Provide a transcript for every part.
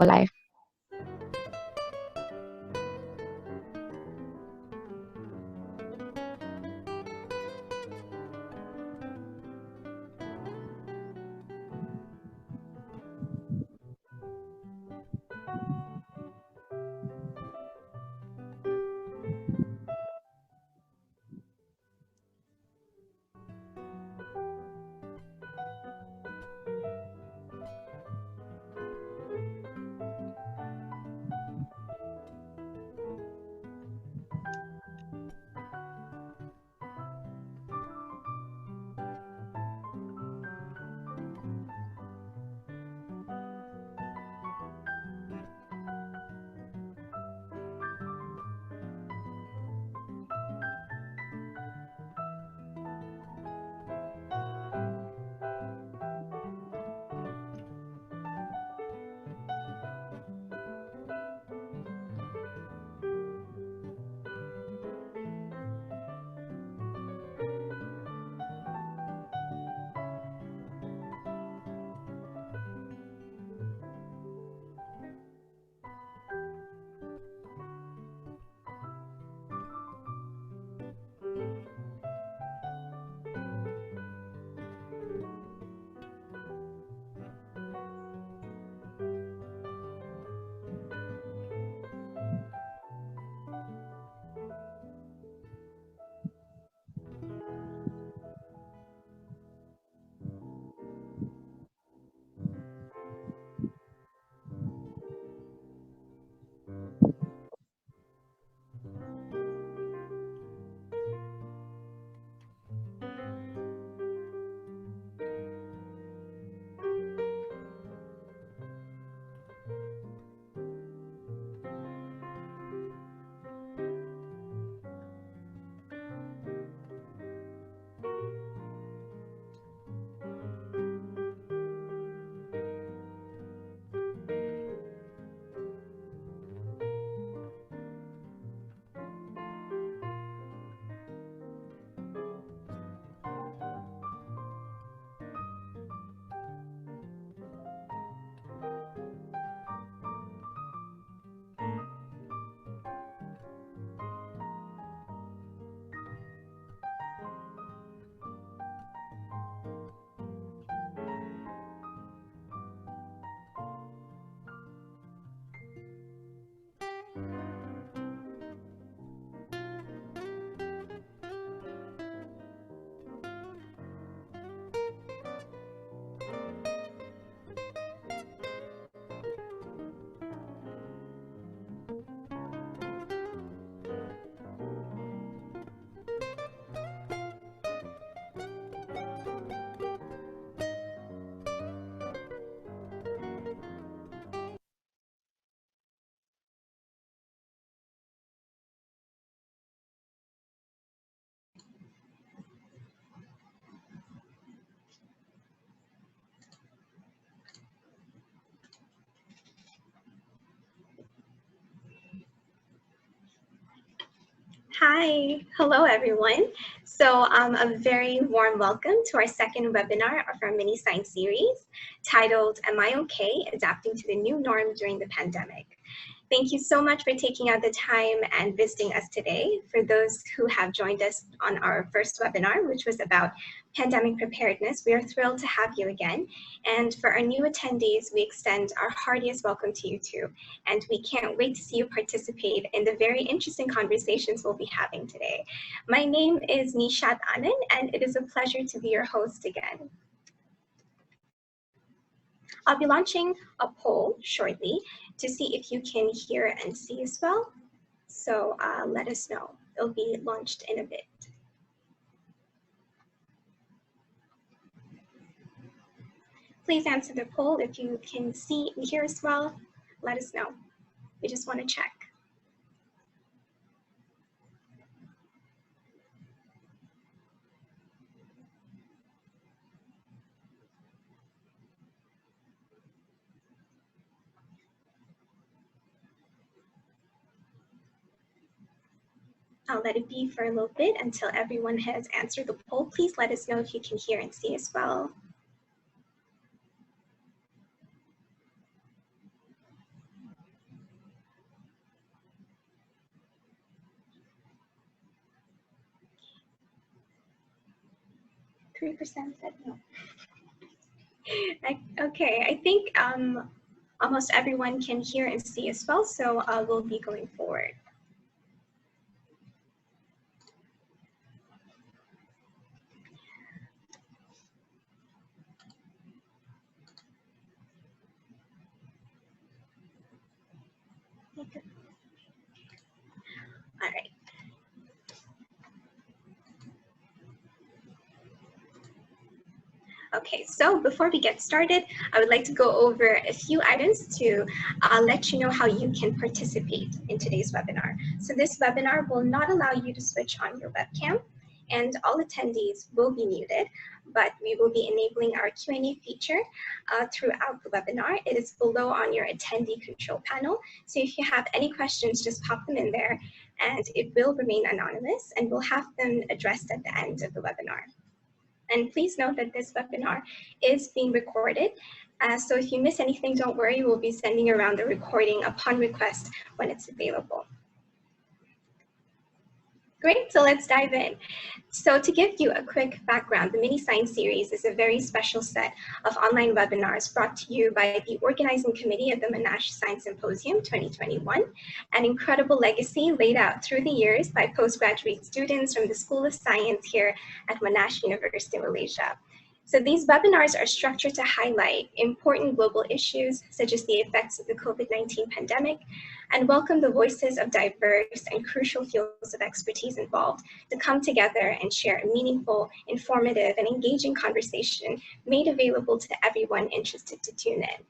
life. Hi, hello everyone. So a very warm welcome to our second webinar of our mini science series titled, Am I Okay? Adapting to the New Norm During the Pandemic. Thank you so much for taking out the time and visiting us today. For those who have joined us on our first webinar, which was about pandemic preparedness, we are thrilled to have you again. And for our new attendees, we extend our heartiest welcome to you too. And we can't wait to see you participate in the very interesting conversations we'll be having today. My name is Nishat, and it is a pleasure to be your host again. I'll be launching a poll shortly to see if you can hear and see as well. So let us know. It'll be launched in a bit. Please answer the poll if you can see and hear as well. Let us know. We just want to check. I'll let it be for a little bit until everyone has answered the poll. Please let us know if you can hear and see as well. 3% said no. Okay, I think almost everyone can hear and see as well, so we'll be going forward. All right. Okay, so before we get started, I would like to go over a few items to let you know how you can participate in today's webinar. So this webinar will not allow you to switch on your webcam, and all attendees will be muted, but we will be enabling our Q&A feature throughout the webinar. It is below on your attendee control panel. So if you have any questions, just pop them in there, and it will remain anonymous, and we'll have them addressed at the end of the webinar. And please note that this webinar is being recorded. So if you miss anything, don't worry, we'll be sending around the recording upon request when it's available. Great, so let's dive in. So to give you a quick background, the Mini Science Series is a very special set of online webinars brought to you by the organizing committee of the Monash Science Symposium 2021, an incredible legacy laid out through the years by postgraduate students from the School of Science here at Monash University, Malaysia. So these webinars are structured to highlight important global issues such as the effects of the COVID-19 pandemic and welcome the voices of diverse and crucial fields of expertise involved to come together and share a meaningful, informative, and engaging conversation made available to everyone interested to tune in.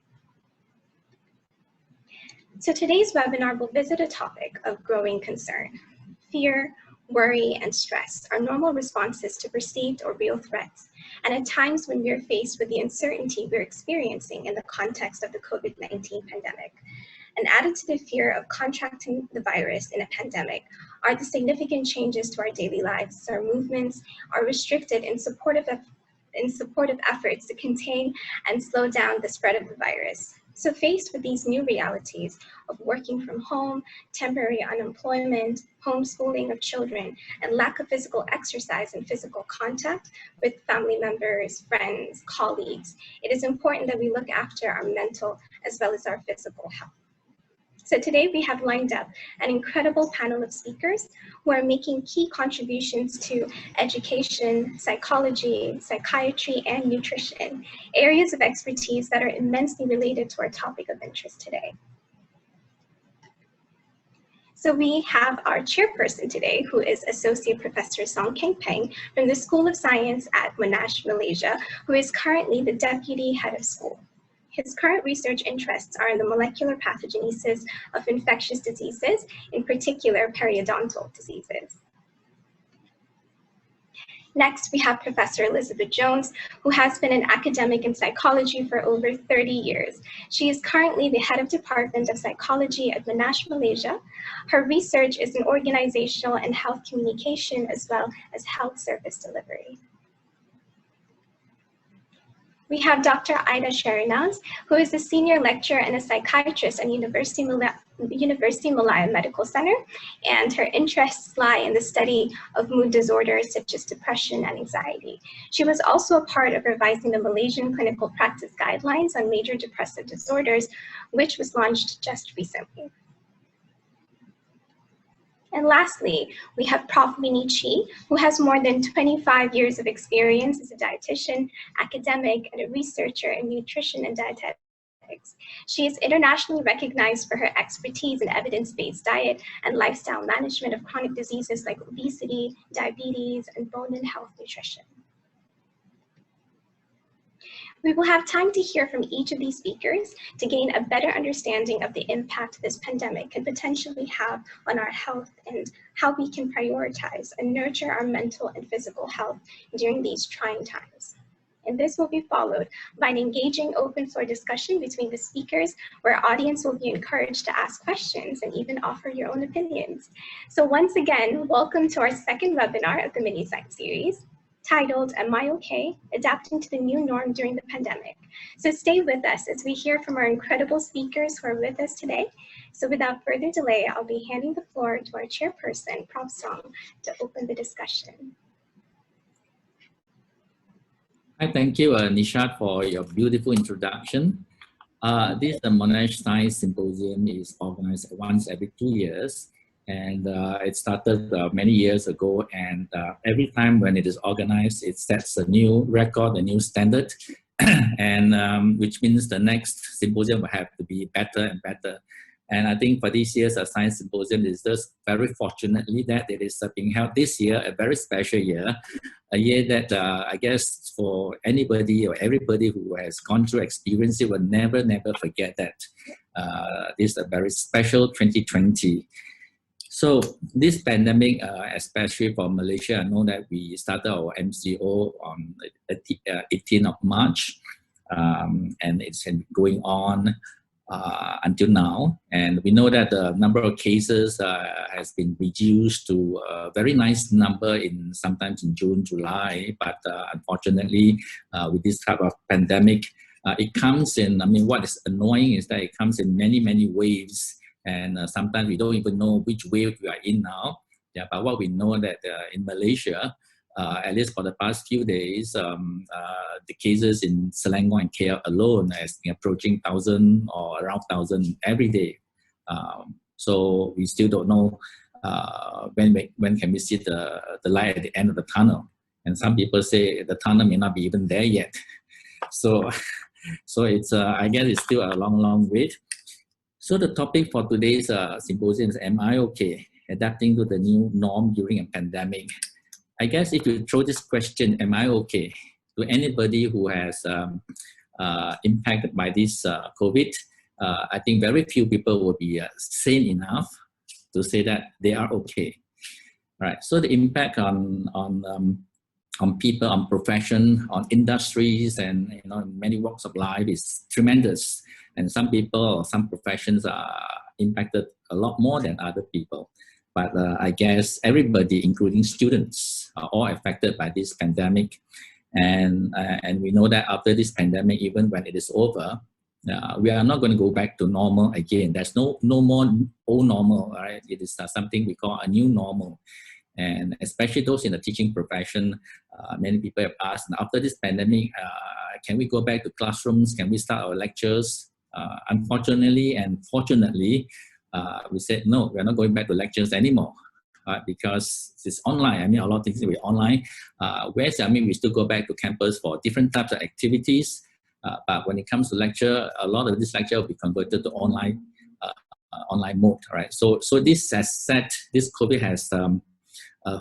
So today's webinar will visit a topic of growing concern. Fear, worry, and stress are normal responses to perceived or real threats, and at times when we're faced with the uncertainty we're experiencing in the context of the COVID-19 pandemic. And added to the fear of contracting the virus in a pandemic are the significant changes to our daily lives. Our movements are restricted in support of efforts to contain and slow down the spread of the virus. So faced with these new realities of working from home, temporary unemployment, homeschooling of children, and lack of physical exercise and physical contact with family members, friends, colleagues, it is important that we look after our mental as well as our physical health. So today we have lined up an incredible panel of speakers who are making key contributions to education, psychology, psychiatry, and nutrition, areas of expertise that are immensely related to our topic of interest today. So we have our chairperson today, who is Associate Professor Song Keng Peng from the School of Science at Monash, Malaysia, who is currently the Deputy Head of School. His current research interests are in the molecular pathogenesis of infectious diseases, in particular periodontal diseases. Next, we have Professor Elizabeth Jones, who has been an academic in psychology for over 30 years. She is currently the head of Department of Psychology at Monash, Malaysia. Her research is in organizational and health communication, as well as health service delivery. We have Dr. Ida Sharinaz, who is a senior lecturer and a psychiatrist at University Malaya Medical Center, and her interests lie in the study of mood disorders such as depression and anxiety. She was also a part of revising the Malaysian Clinical Practice Guidelines on Major Depressive Disorders, which was launched just recently. And lastly, we have Prof. Winnie Chi, who has more than 25 years of experience as a dietitian, academic, and a researcher in nutrition and dietetics. She is internationally recognized for her expertise in evidence-based diet and lifestyle management of chronic diseases like obesity, diabetes, and bone and health nutrition. We will have time to hear from each of these speakers to gain a better understanding of the impact this pandemic can potentially have on our health and how we can prioritize and nurture our mental and physical health during these trying times. And this will be followed by an engaging open floor discussion between the speakers where our audience will be encouraged to ask questions and even offer your own opinions. So once again, welcome to our second webinar of the Mini Science Series, titled, Am I Okay? Adapting to the New Norm During the Pandemic. So stay with us as we hear from our incredible speakers who are with us today. So without further delay, I'll be handing the floor to our chairperson, Prof. Song, to open the discussion. Hi, thank you, Nishat, for your beautiful introduction. This the Monash Science Symposium is organized once every 2 years, and it started many years ago. And every time when it is organized, it sets a new record, a new standard, and which means the next symposium will have to be better and better. And I think for this year's Science Symposium is just very fortunately that it is being held this year, a very special year, a year that I guess for anybody or everybody who has gone through experience, it will never forget that this is a very special 2020. So this pandemic, especially for Malaysia, I know that we started our MCO on 18th of March, and it's been going on until now. And we know that the number of cases has been reduced to a very nice number in sometimes in June, July. But unfortunately, with this type of pandemic, it comes in, I mean, what is annoying is that it comes in many waves. And sometimes we don't even know which wave we are in now. Yeah, but what we know that in Malaysia, at least for the past few days, the cases in Selangor and KL alone has been approaching 1,000 or around 1,000 every day. So we still don't know when can we see the light at the end of the tunnel. And some people say the tunnel may not be even there yet. So it's I guess it's still a long wait. So the topic for today's symposium is, am I okay? Adapting to the new norm during a pandemic. I guess if you throw this question, am I okay, to anybody who has impacted by this COVID, I think very few people will be sane enough to say that they are okay. Right. So the impact on people, on profession, on industries, and many walks of life is tremendous. And some people or some professions are impacted a lot more than other people. But I guess everybody, including students, are all affected by this pandemic. And we know that after this pandemic, even when it is over, we are not going to go back to normal again. There's no more old normal, right? It is something we call a new normal. And especially those in the teaching profession, many people have asked, after this pandemic, can we go back to classrooms? Can we start our lectures? Unfortunately and fortunately, we said, no, we're not going back to lectures anymore because it's online. I mean, a lot of things will be online. Whereas, I mean, we still go back to campus for different types of activities. But when it comes to lecture, a lot of this lecture will be converted to online mode, right? So this has set, this COVID has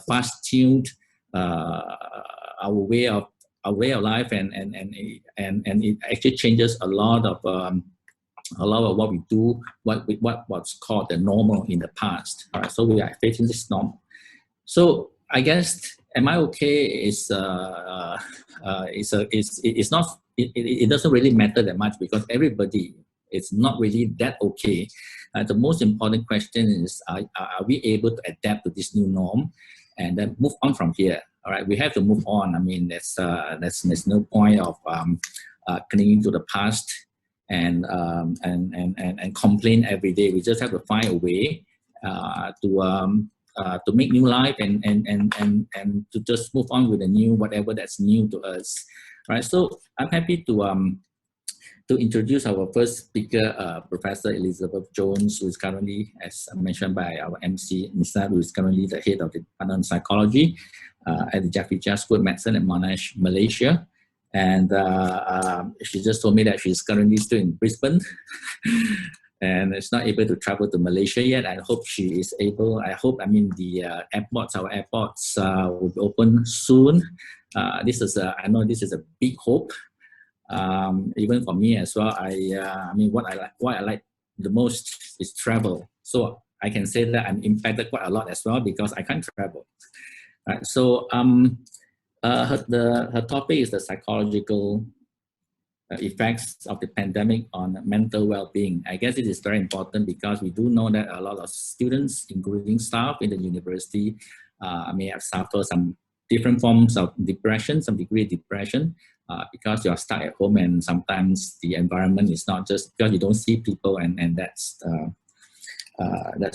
fast-tuned our way of life, and it actually changes a lot of what we do, what's called the normal in the past. All right, so we are facing this norm. So I guess, am I okay? It's not. It doesn't really matter that much because everybody is not really that okay. The most important question is, are we able to adapt to this new norm and then move on from here? All right, we have to move on. I mean, there's no point of clinging to the past and complain every day. We just have to find a way to make new life and to just move on with the new, whatever that's new to us. Right. So I'm happy to introduce our first speaker, Professor Elizabeth Jones, who is currently, as mentioned by our MC, Nishat, who is currently the head of the Department of Psychology at the Jeffrey Chia School of Medicine at Monash, Malaysia. And she just told me that she's currently still in Brisbane and is not able to travel to Malaysia yet. I hope she is able. I mean, our airports will be open soon. I know this is a big hope. Even for me as well. I mean, what I like the most is travel. So I can say that I'm impacted quite a lot as well because I can't travel. Right. So her topic is the psychological effects of the pandemic on mental well-being. I guess it is very important because we do know that a lot of students, including staff in the university, may have suffered some different forms of depression, some degree of depression, because you are stuck at home and sometimes the environment is not just because you don't see people, and that's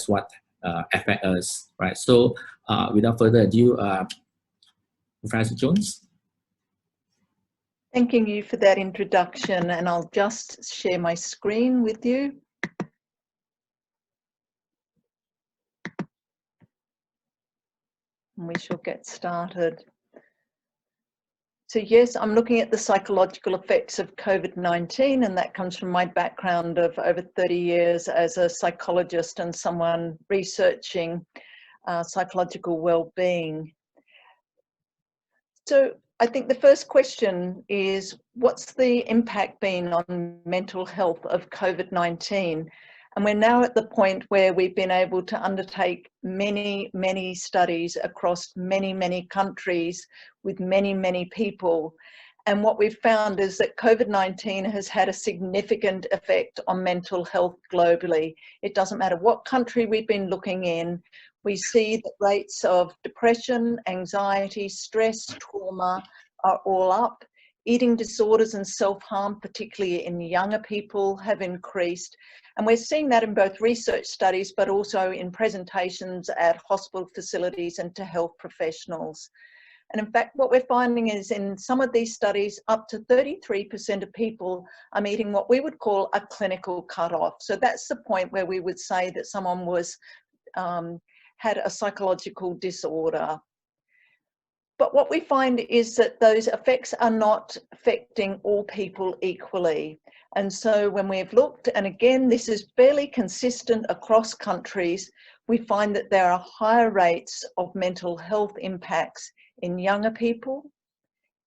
what affects us, right? So without further ado, Professor Jones. Thanking you for that introduction, and I'll just share my screen with you. And we shall get started. So yes, I'm looking at the psychological effects of COVID-19, and that comes from my background of over 30 years as a psychologist and someone researching psychological well-being. So I think the first question is, what's the impact been on mental health of COVID-19? And we're now at the point where we've been able to undertake many, many studies across many, many countries with many, many people. And what we've found is that COVID-19 has had a significant effect on mental health globally. It doesn't matter what country we've been looking in. We see that rates of depression, anxiety, stress, trauma are all up. Eating disorders and self-harm, particularly in younger people, have increased. And we're seeing that in both research studies, but also in presentations at hospital facilities and to health professionals. And in fact, what we're finding is in some of these studies, up to 33% of people are meeting what we would call a clinical cutoff. So that's the point where we would say that someone was had a psychological disorder. But what we find is that those effects are not affecting all people equally. And so when we've looked, and again, this is fairly consistent across countries, we find that there are higher rates of mental health impacts in younger people,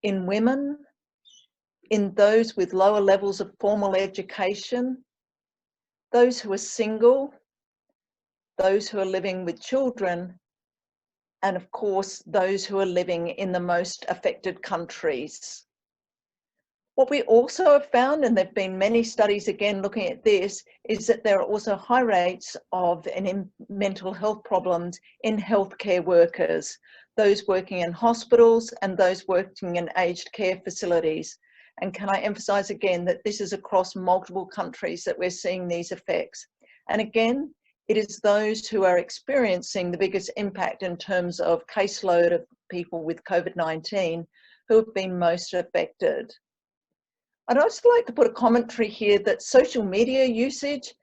in women, in those with lower levels of formal education, those who are single, those who are living with children, and of course, those who are living in the most affected countries. What we also have found, and there have been many studies again looking at this, is that there are also high rates of mental health problems in healthcare workers, those working in hospitals and those working in aged care facilities. And can I emphasize again that this is across multiple countries that we're seeing these effects. And again, it is those who are experiencing the biggest impact in terms of caseload of people with COVID-19 who have been most affected. I'd also like to put a commentary here that social media usage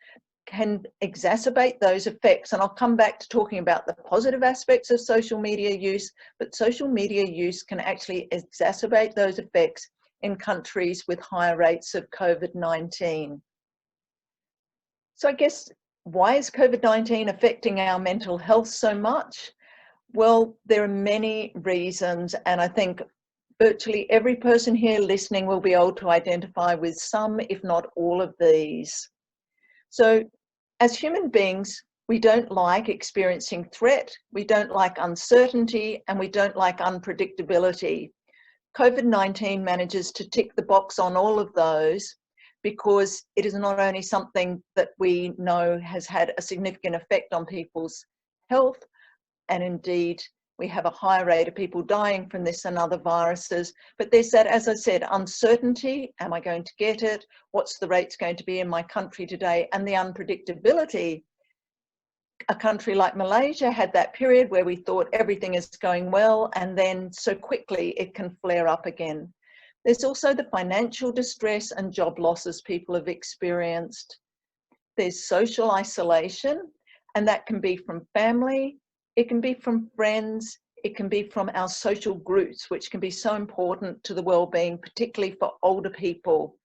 can exacerbate those effects. And I'll come back to talking about the positive aspects of social media use, but social media use can actually exacerbate those effects in countries with higher rates of COVID-19. So I guess, why is COVID-19 affecting our mental health so much? Well, there are many reasons, and I think virtually every person here listening will be able to identify with some, if not all of these. So as human beings, we don't like experiencing threat, we don't like uncertainty, and we don't like unpredictability. COVID-19 manages to tick the box on all of those, because it is not only something that we know has had a significant effect on people's health, and indeed we have a higher rate of people dying from this than other viruses, but there's that, as I said, uncertainty. Am I going to get it? What's the rates going to be in my country today? And the unpredictability. A country like Malaysia had that period where we thought everything is going well, and then so quickly it can flare up again. There's also the financial distress and job losses people have experienced. There's social isolation, and that can be from family, it can be from friends, it can be from our social groups, which can be so important to the well-being, particularly for older people.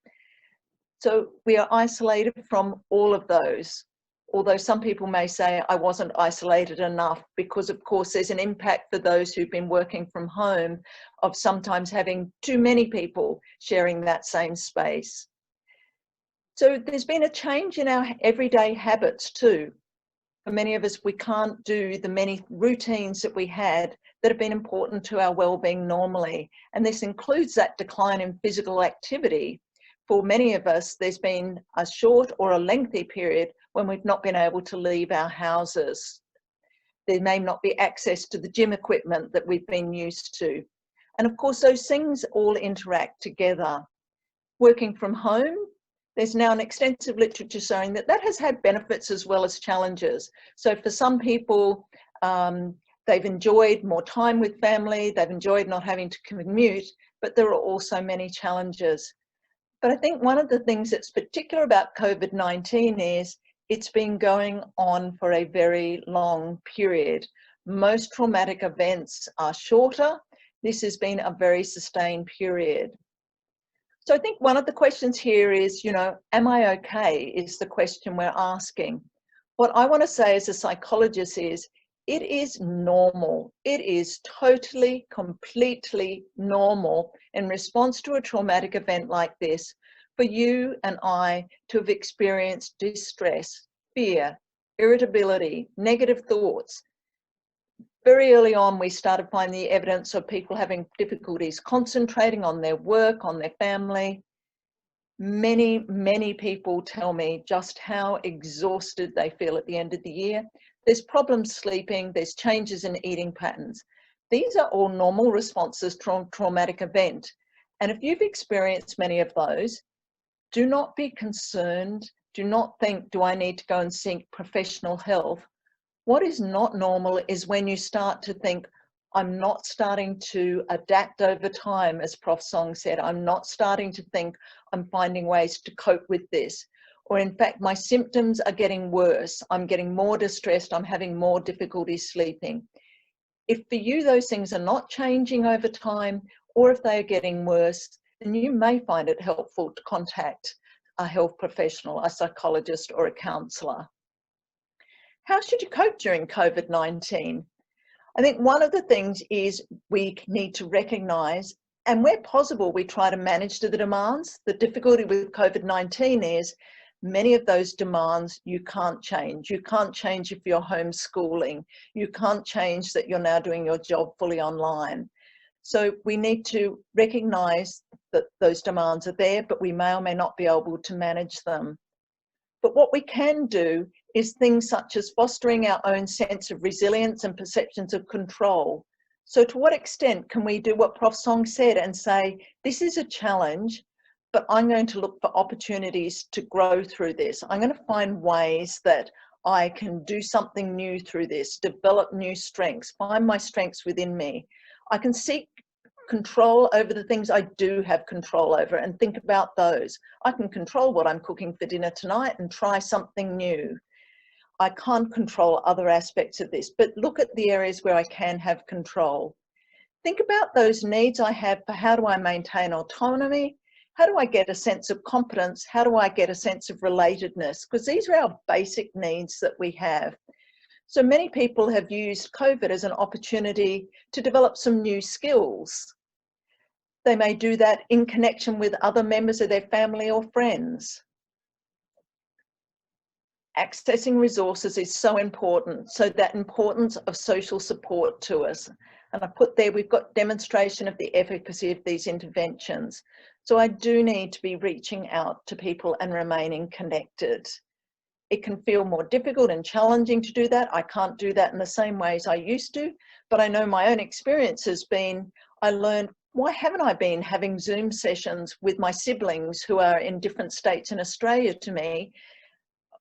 So we are isolated from all of those. Although some people may say, I wasn't isolated enough, because of course there's an impact for those who've been working from home of sometimes having too many people sharing that same space. So there's been a change in our everyday habits too. For many of us, we can't do the many routines that we had that have been important to our well-being normally. And this includes that decline in physical activity. For many of us, there's been a short or a lengthy period when we've not been able to leave our houses. There may not be access to the gym equipment that we've been used to. And of course, those things all interact together. Working from home, there's now an extensive literature showing that that has had benefits as well as challenges. So for some people, they've enjoyed more time with family, they've enjoyed not having to commute, but there are also many challenges. But I think one of the things that's particular about COVID-19 is it's been going on for a very long period. Most traumatic events are shorter. This has been a very sustained period. So I think one of the questions here is, am I okay, is the question we're asking. What I want to say as a psychologist is, it is normal. It is totally, completely normal in response to a traumatic event like this for you and I to have experienced distress, fear, irritability, negative thoughts. Very early on, we started finding the evidence of people having difficulties concentrating on their work, on their family. Many, many people tell me just how exhausted they feel at the end of the year. There's problems sleeping, there's changes in eating patterns. These are all normal responses to a traumatic event. And if you've experienced many of those, do not be concerned. Do not think, do I need to go and seek professional help? What is not normal is when you start to think, I'm not starting to adapt over time, as Prof. Song said. I'm not starting to think I'm finding ways to cope with this. Or in fact, my symptoms are getting worse. I'm getting more distressed. I'm having more difficulty sleeping. If for you those things are not changing over time, or if they are getting worse, then you may find it helpful to contact a health professional, a psychologist, or a counsellor. How should you cope during COVID-19? I think one of the things is we need to recognise, and where possible, we try to manage the demands. The difficulty with COVID-19 is many of those demands you can't change. You can't change if you're homeschooling. You can't change that you're now doing your job fully online. So we need to recognise that those demands are there, but we may or may not be able to manage them. But what we can do is things such as fostering our own sense of resilience and perceptions of control. So to what extent can we do what Prof. Song said and say, this is a challenge, but I'm going to look for opportunities to grow through this. I'm going to find ways that I can do something new through this, develop new strengths, find my strengths within me. I can seek control over the things I do have control over and think about those. I can control what I'm cooking for dinner tonight and try something new. I can't control other aspects of this, but look at the areas where I can have control. Think about those needs I have for how do I maintain autonomy? How do I get a sense of competence? How do I get a sense of relatedness? Because these are our basic needs that we have. So many people have used COVID as an opportunity to develop some new skills. They may do that in connection with other members of their family or friends. Accessing resources is so important, so that importance of social support to us. And I put there, we've got demonstration of the efficacy of these interventions. So I do need to be reaching out to people and remaining connected. It can feel more difficult and challenging to do that. I can't do that in the same ways I used to, but I know my own experience has been, I learned, why haven't I been having Zoom sessions with my siblings who are in different states in Australia to me?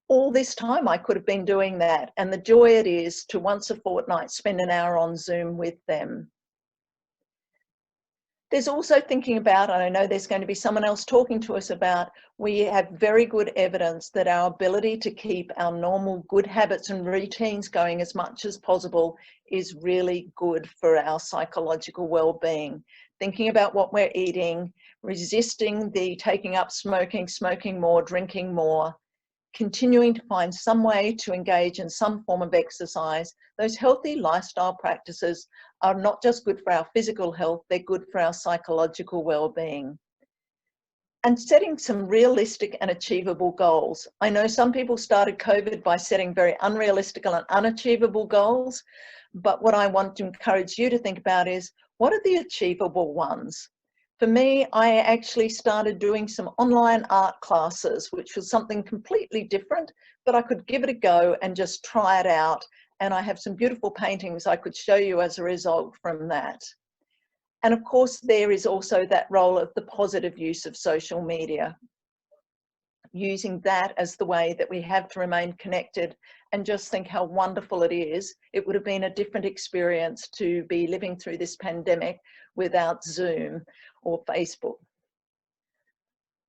All this time I could have been doing that, and the joy it is to once a fortnight spend an hour on Zoom with them. There's also thinking about, and I know there's going to be someone else talking to us about, we have very good evidence that our ability to keep our normal good habits and routines going as much as possible is really good for our psychological well-being. Thinking about what we're eating, resisting the taking up smoking, smoking more, drinking more, continuing to find some way to engage in some form of exercise. Those healthy lifestyle practices are not just good for our physical health, they're good for our psychological well-being. And setting some realistic and achievable goals. I know some people started COVID by setting very unrealistic and unachievable goals, but what I want to encourage you to think about is, what are the achievable ones? For me, I actually started doing some online art classes, which was something completely different, but I could give it a go and just try it out. And I have some beautiful paintings I could show you as a result from that. And of course, there is also that role of the positive use of social media. using that as the way that we have to remain connected, and just think how wonderful it is. It would have been a different experience to be living through this pandemic without Zoom or Facebook.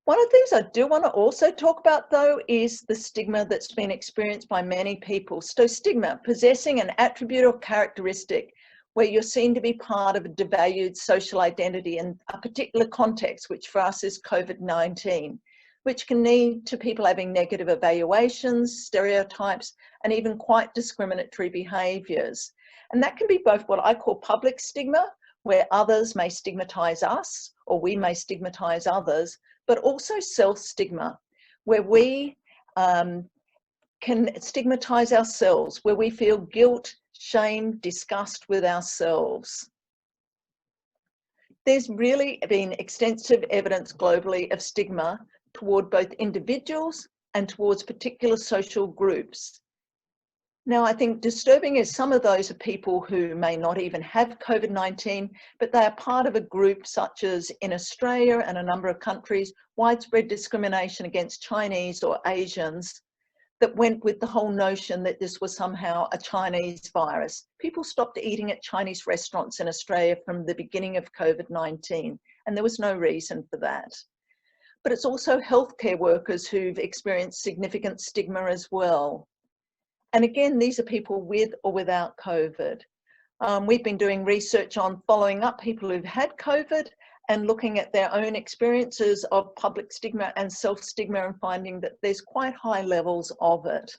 One of the things I do want to also talk about, though, is the stigma that's been experienced by many people. So stigma, possessing an attribute or characteristic where you're seen to be part of a devalued social identity in a particular context, which for us is COVID-19, which can lead to people having negative evaluations, stereotypes, and even quite discriminatory behaviours. And that can be both what I call public stigma, where others may stigmatise us, or we may stigmatise others, but also self-stigma, where we can stigmatise ourselves, where we feel guilt, shame, disgust with ourselves. There's really been extensive evidence globally of stigma toward both individuals and towards particular social groups. Now, I think disturbing is some of those are people who may not even have COVID-19, but they are part of a group such as in Australia and a number of countries, widespread discrimination against Chinese or Asians that went with the whole notion that this was somehow a Chinese virus. People stopped eating at Chinese restaurants in Australia from the beginning of COVID-19, and there was no reason for that. But it's also healthcare workers who've experienced significant stigma as well. And again, these are people with or without COVID. We've been doing research on following up people who've had COVID and looking at their own experiences of public stigma and self-stigma and finding that there's quite high levels of it.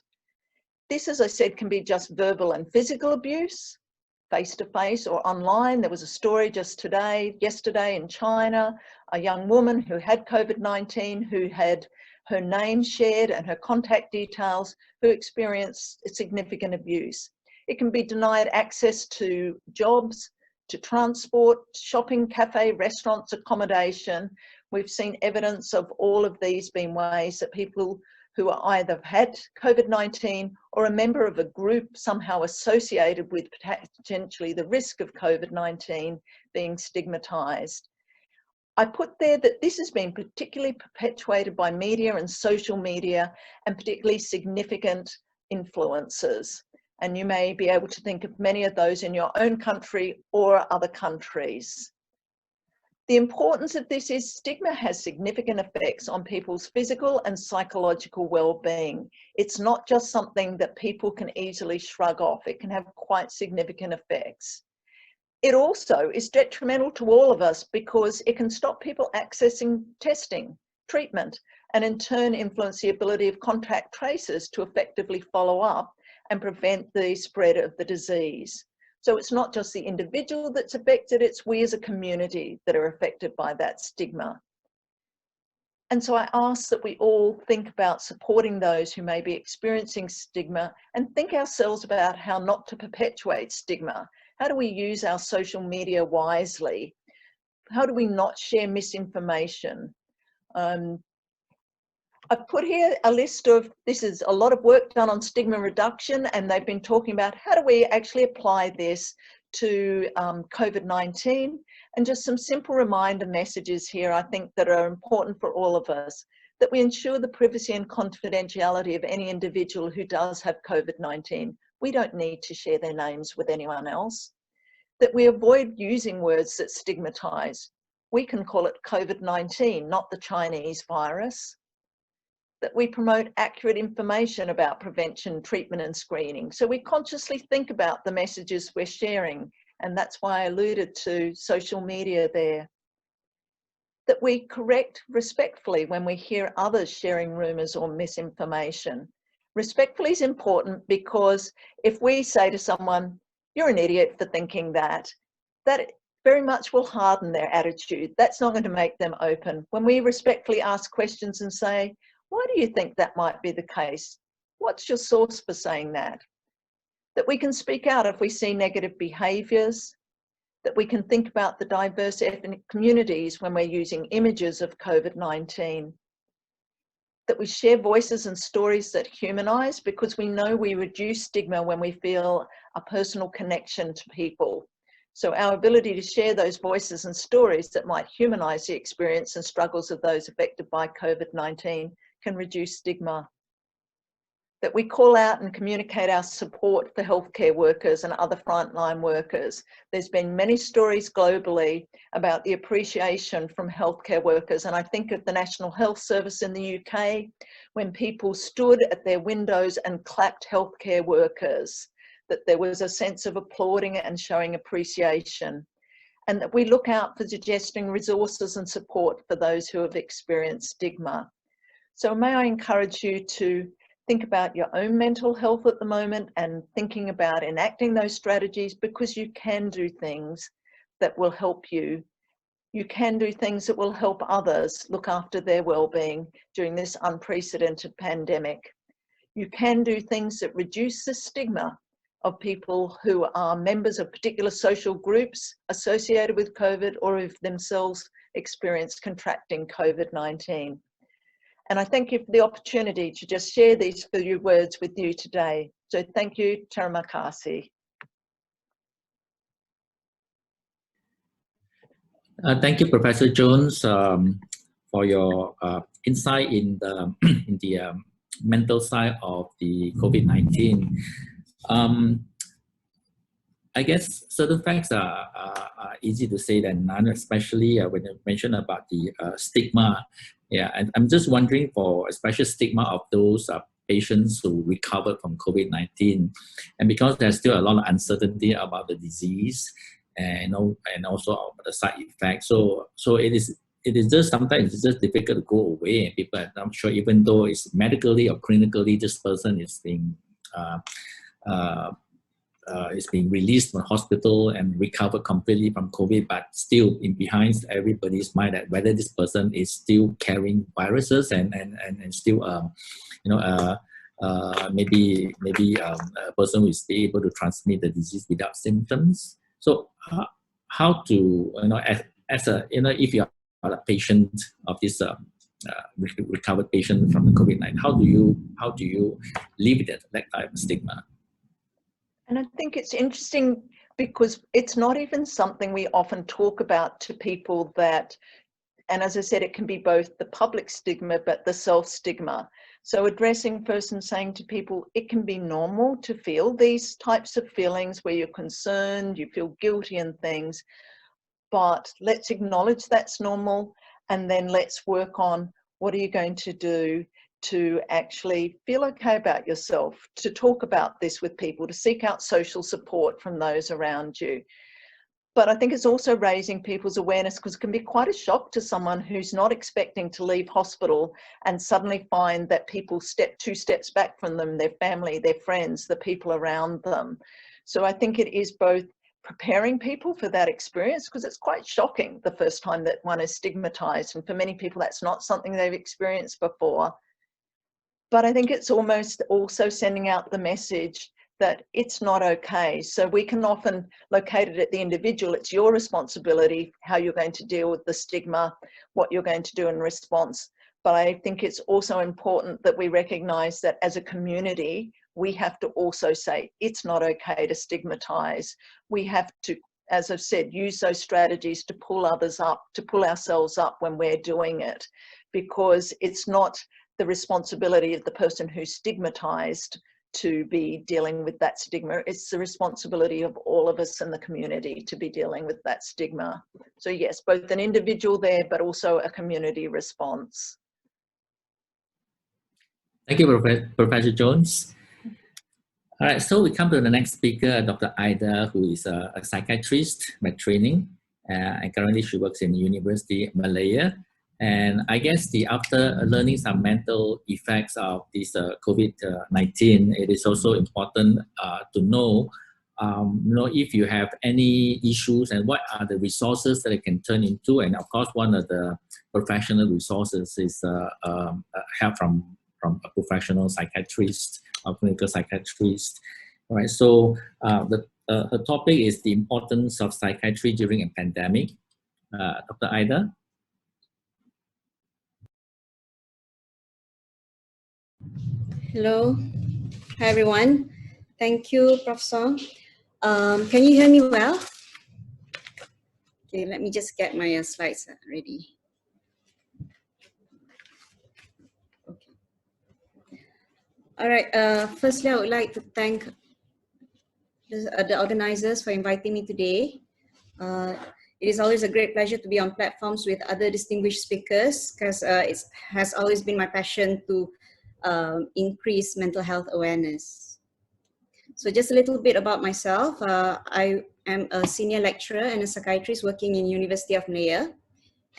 This, as I said, can be just verbal and physical abuse, face-to-face or online. There was a story just yesterday in China, a young woman who had COVID-19 who had her name shared and her contact details, who experienced significant abuse. It can be denied access to jobs, to transport, shopping, cafe, restaurants, accommodation. We've seen evidence of all of these being ways that people who are either had COVID-19 or a member of a group somehow associated with potentially the risk of COVID-19 being stigmatized. I put there that this has been particularly perpetuated by media and social media, and particularly significant influencers. And you may be able to think of many of those in your own country or other countries. The importance of this is stigma has significant effects on people's physical and psychological well-being. It's not just something that people can easily shrug off. It can have quite significant effects. It also is detrimental to all of us because it can stop people accessing testing, treatment, and in turn influence the ability of contact tracers to effectively follow up and prevent the spread of the disease. So it's not just the individual that's affected, it's we as a community that are affected by that stigma. And so I ask that we all think about supporting those who may be experiencing stigma and think ourselves about how not to perpetuate stigma. How do we use our social media wisely? How do we not share misinformation? I've put here a list of, this is a lot of work done on stigma reduction, and they've been talking about how do we actually apply this to COVID-19, and just some simple reminder messages here I think that are important for all of us, that we ensure the privacy and confidentiality of any individual who does have COVID-19. We don't need to share their names with anyone else. That we avoid using words that stigmatize. We can call it COVID-19, not the Chinese virus. That we promote accurate information about prevention, treatment and screening. So we consciously think about the messages we're sharing, and that's why I alluded to social media there. That we correct respectfully when we hear others sharing rumours or misinformation. Respectfully is important because if we say to someone, you're an idiot for thinking that, that very much will harden their attitude. That's not going to make them open. When we respectfully ask questions and say, why do you think that might be the case? What's your source for saying that? That we can speak out if we see negative behaviours, that we can think about the diverse ethnic communities when we're using images of COVID-19, that we share voices and stories that humanise, because we know we reduce stigma when we feel a personal connection to people. So our ability to share those voices and stories that might humanise the experience and struggles of those affected by COVID-19 can reduce stigma. That we call out and communicate our support for healthcare workers and other frontline workers. There's been many stories globally about the appreciation from healthcare workers, and I think of the National Health Service in the UK, when people stood at their windows and clapped healthcare workers, that there was a sense of applauding and showing appreciation, and that we look out for suggesting resources and support for those who have experienced stigma. So may I encourage you to think about your own mental health at the moment and thinking about enacting those strategies, because you can do things that will help you. You can do things that will help others look after their well-being during this unprecedented pandemic. You can do things that reduce the stigma of people who are members of particular social groups associated with COVID or who've themselves experienced contracting COVID-19. And I thank you for the opportunity to just share these few words with you today. So thank you, Terima kasih. Thank you, Professor Jones, for your insight in the, mental side of the COVID-19. I guess certain facts are easy to say than none, especially when you mention about the stigma. Yeah, and I'm just wondering for a special stigma of those patients who recovered from COVID-19, and because there's still a lot of uncertainty about the disease, and also about the side effects. So it is just sometimes it's just difficult to go away. And people are not sure, even though it's medically or clinically, this person is being released from hospital and recovered completely from COVID, but still in behind everybody's mind that whether this person is still carrying viruses and still maybe a person who is able to transmit the disease without symptoms. So how to as a if you are a patient of this recovered patient from the COVID-19, how do you live with that type of stigma? And I think it's interesting because it's not even something we often talk about to people that, and as I said, it can be both the public stigma, but the self-stigma. So addressing first and saying to people, it can be normal to feel these types of feelings where you're concerned, you feel guilty and things, but let's acknowledge that's normal, and then let's work on what are you going to do to actually feel okay about yourself, to talk about this with people, to seek out social support from those around you. But I think it's also raising people's awareness, because it can be quite a shock to someone who's not expecting to leave hospital and suddenly find that people step 2 steps back from them, their family, their friends, the people around them. So I think it is both preparing people for that experience, because it's quite shocking the first time that one is stigmatized. And for many people, that's not something they've experienced before. But I think it's almost also sending out the message that it's not okay. So we can often locate it at the individual. It's your responsibility how you're going to deal with the stigma, what you're going to do in response. But I think it's also important that we recognize that as a community, we have to also say it's not okay to stigmatize. We have to, as I've said, use those strategies to pull others up, to pull ourselves up when we're doing it, because it's not the responsibility of the person who's stigmatized to be dealing with that stigma. It's the responsibility of all of us in the community to be dealing with that stigma. So yes, both an individual there, but also a community response. Thank you, Professor Jones. All right, so we come to the next speaker, Dr. Ida, who is a psychiatrist by training, and currently she works in the University of Malaysia. And I guess after learning some mental effects of this COVID-19, it is also important to know, if you have any issues and what are the resources that it can turn into. And of course, one of the professional resources is help from a professional psychiatrist or clinical psychiatrist. All right, so the topic is the importance of psychiatry during a pandemic. Dr. Ida? Hello. Hi, everyone. Thank you, Prof. Song. Can you hear me well? Okay, let me just get my slides ready. Okay. All right. Firstly, I would like to thank the organizers for inviting me today. It is always a great pleasure to be on platforms with other distinguished speakers, because it has always been my passion to increase mental health awareness. So just a little bit about myself. I am a senior lecturer and a psychiatrist working in University of Malaya.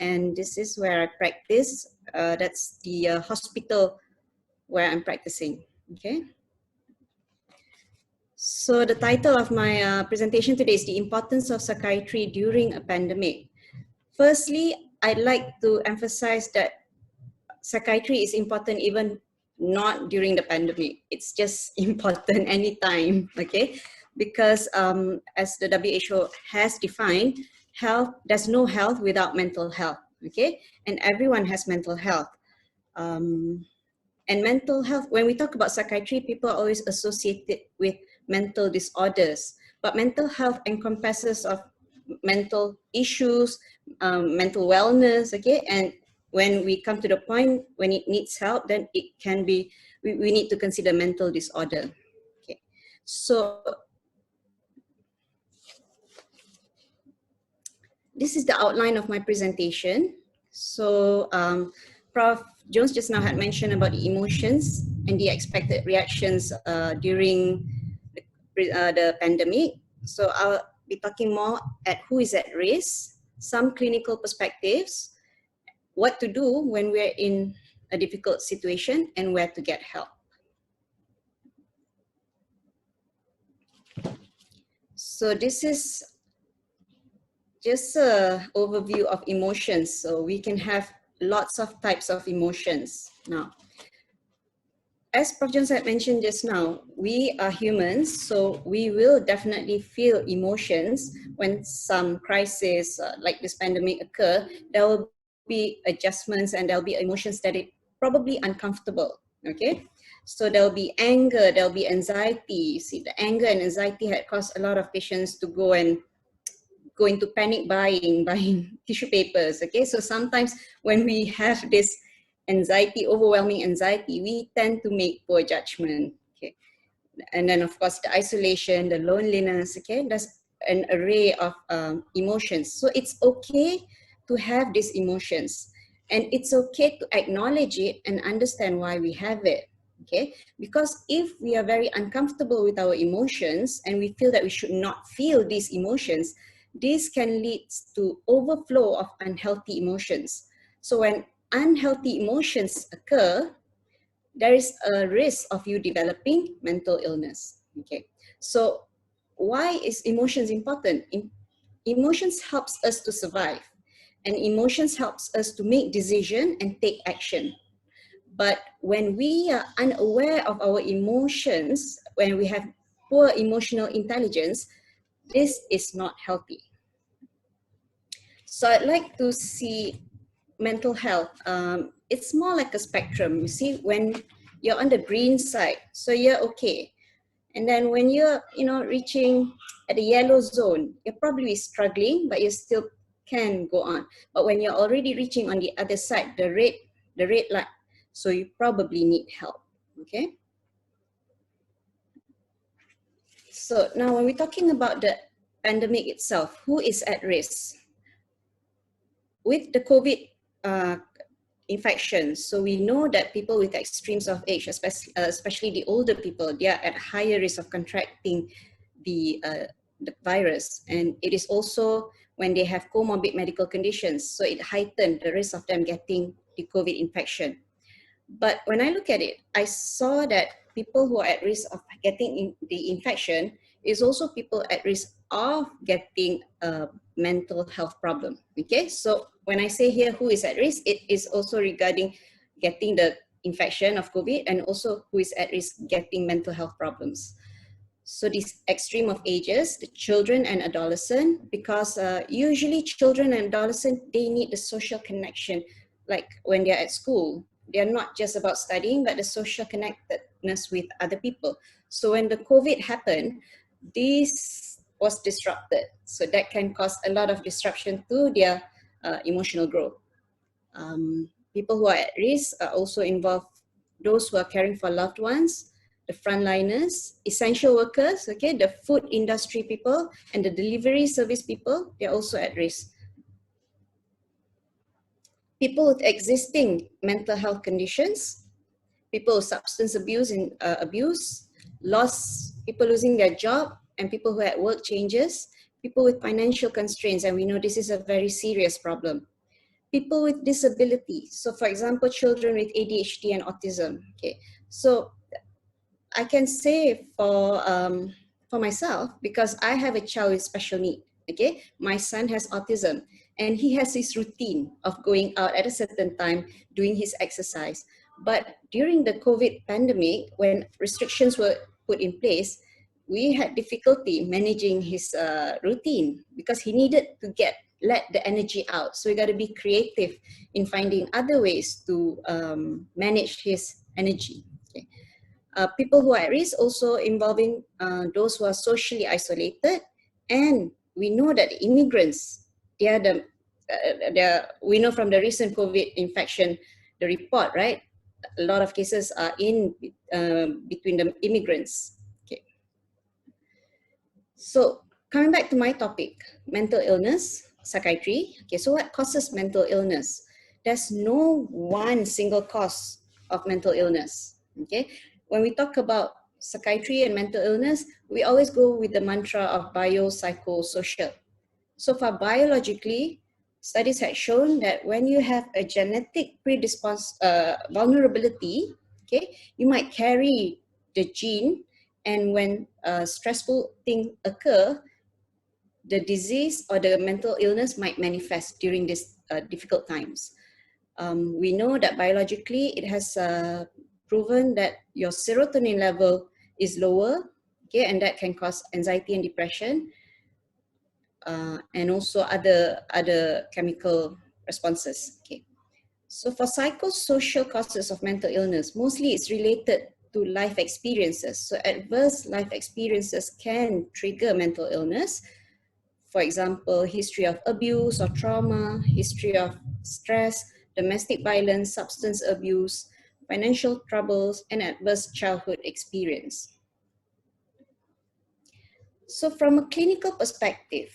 And this is where I practice. That's the hospital where I'm practicing, okay? So the title of my presentation today is The Importance of Psychiatry During a Pandemic. Firstly, I'd like to emphasize that psychiatry is important even not during the pandemic. It's just important anytime, okay? Because as the WHO has defined, there's no health without mental health, okay? And everyone has mental health. And mental health, when we talk about psychiatry, people are always associated with mental disorders, but mental health encompasses of mental issues, mental wellness, okay? And when we come to the point when it needs help, then it can be, we need to consider mental disorder, okay? So this is the outline of my presentation. So Prof. Jones just now had mentioned about the emotions and the expected reactions during the pandemic. So I'll be talking more at who is at risk, some clinical perspectives, what to do when we're in a difficult situation, and where to get help. So this is just an overview of emotions. So we can have lots of types of emotions. Now, as Prof. Jones had mentioned just now, we are humans, so we will definitely feel emotions when some crisis like this pandemic occur. There will be adjustments and there'll be emotions that are probably uncomfortable, okay? So there'll be anger, there'll be anxiety. You see, the anger and anxiety had caused a lot of patients to go into panic buying tissue papers, okay? So sometimes when we have this anxiety, overwhelming anxiety, we tend to make poor judgment, okay? And then of course the isolation, the loneliness, okay? That's an array of emotions. So it's okay to have these emotions, and it's okay to acknowledge it and understand why we have it, okay? Because if we are very uncomfortable with our emotions and we feel that we should not feel these emotions, this can lead to overflow of unhealthy emotions. So when unhealthy emotions occur, there is a risk of you developing mental illness, okay? So why is emotions important? Emotions helps us to survive, and emotions helps us to make decision and take action. But when we are unaware of our emotions, when we have poor emotional intelligence, this is not healthy. So I'd like to see mental health. It's more like a spectrum. You see, when you're on the green side, so you're okay. And then when you're, reaching at the yellow zone, you're probably struggling, but you still can go on. But when you're already reaching on the other side, the red line, so you probably need help, okay? So now when we're talking about the pandemic itself, who is at risk? With the COVID infections, so we know that people with extremes of age, especially the older people, they are at higher risk of contracting the virus. And it is also when they have comorbid medical conditions, so it heightened the risk of them getting the COVID infection. But when I look at it, I saw that people who are at risk of getting the infection is also people at risk of getting a mental health problem, okay? So when I say here who is at risk, it is also regarding getting the infection of COVID and also who is at risk getting mental health problems. So this extreme of ages, the children and adolescent, because usually children and adolescent, they need the social connection, like when they're at school. They're not just about studying, but the social connectedness with other people. So when the COVID happened, this was disrupted. So that can cause a lot of disruption to their emotional growth. People who are at risk are also involved those who are caring for loved ones, the frontliners, essential workers, okay, the food industry people, and the delivery service people, they're also at risk. People with existing mental health conditions, people with substance abuse people losing their job, and people who had work changes, people with financial constraints, and we know this is a very serious problem. People with disability, so for example, children with ADHD and autism. Okay, so I can say for myself, because I have a child with special need. Okay, my son has autism, and he has his routine of going out at a certain time, doing his exercise. But during the COVID pandemic, when restrictions were put in place, we had difficulty managing his routine because he needed to let the energy out. So we got to be creative in finding other ways to manage his energy. Okay. People who are at risk also involving those who are socially isolated, and we know that immigrants, we know from the recent COVID infection, the report, right? A lot of cases are in between the immigrants. Okay. So coming back to my topic, mental illness, psychiatry. Okay, so what causes mental illness? There's no one single cause of mental illness. Okay, when we talk about psychiatry and mental illness, we always go with the mantra of biopsychosocial. So far, biologically, studies have shown that when you have a genetic vulnerability, okay, you might carry the gene, and when stressful things occur, the disease or the mental illness might manifest during these difficult times. We know that biologically, it has proven that your serotonin level is lower, okay, and that can cause anxiety and depression, and also other chemical responses. Okay, so for psychosocial causes of mental illness, mostly it's related to life experiences. So adverse life experiences can trigger mental illness. For example, history of abuse or trauma, history of stress, domestic violence, substance abuse, financial troubles, and adverse childhood experience. So from a clinical perspective,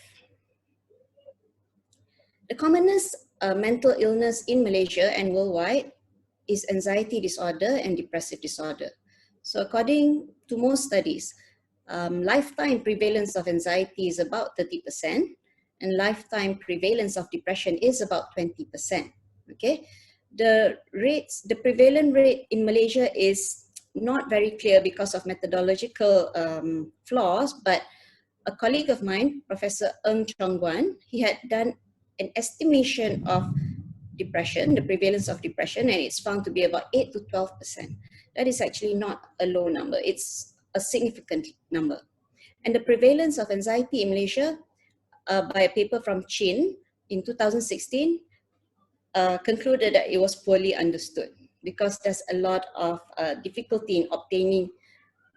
the commonest mental illness in Malaysia and worldwide is anxiety disorder and depressive disorder. So according to most studies, lifetime prevalence of anxiety is about 30%, and lifetime prevalence of depression is about 20%. Okay, the prevalent rate in Malaysia is not very clear because of methodological flaws, but a colleague of mine, Professor Ng Chong Guan, he had done an estimation of depression, the prevalence of depression, and it's found to be about 8 to 12%. That is actually not a low number, it's a significant number. And the prevalence of anxiety in Malaysia, by a paper from Chin in 2016, concluded that it was poorly understood because there's a lot of difficulty in obtaining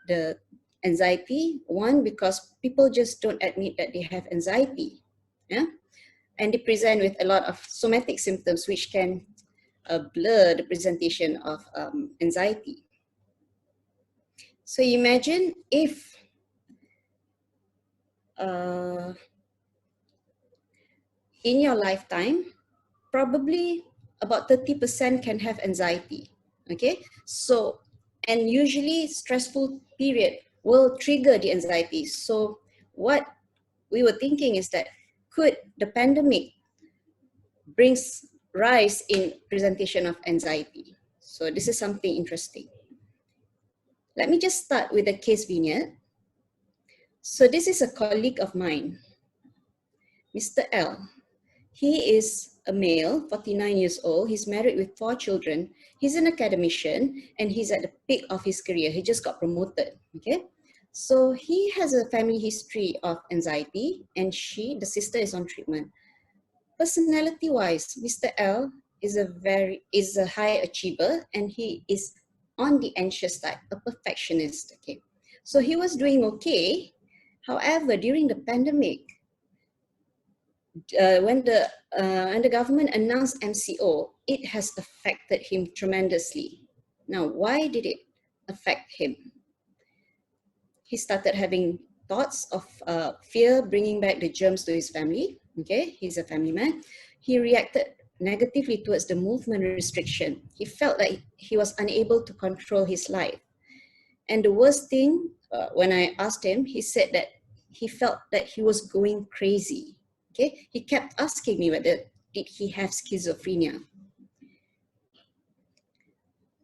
the anxiety. One, because people just don't admit that they have anxiety, yeah? And they present with a lot of somatic symptoms which can blur the presentation of anxiety. So imagine if in your lifetime, probably about 30% can have anxiety, okay? So, and usually stressful period will trigger the anxiety. So what we were thinking is that could the pandemic brings rise in presentation of anxiety? So this is something interesting. Let me just start with a case vignette. So this is a colleague of mine, Mr. L. He is a male, 49 years old. He's married with 4 children. He's an academician and he's at the peak of his career. He just got promoted, okay? So he has a family history of anxiety, and the sister is on treatment. Personality-wise, Mr. L is a high achiever, and he is on the anxious type, a perfectionist, okay? So he was doing okay. However, during the pandemic, when the government announced MCO, it has affected him tremendously. Now, why did it affect him? He started having thoughts of fear, bringing back the germs to his family. Okay, he's a family man. He reacted negatively towards the movement restriction. He felt like he was unable to control his life. And the worst thing, when I asked him, he said that he felt that he was going crazy. Okay, he kept asking me whether did he have schizophrenia.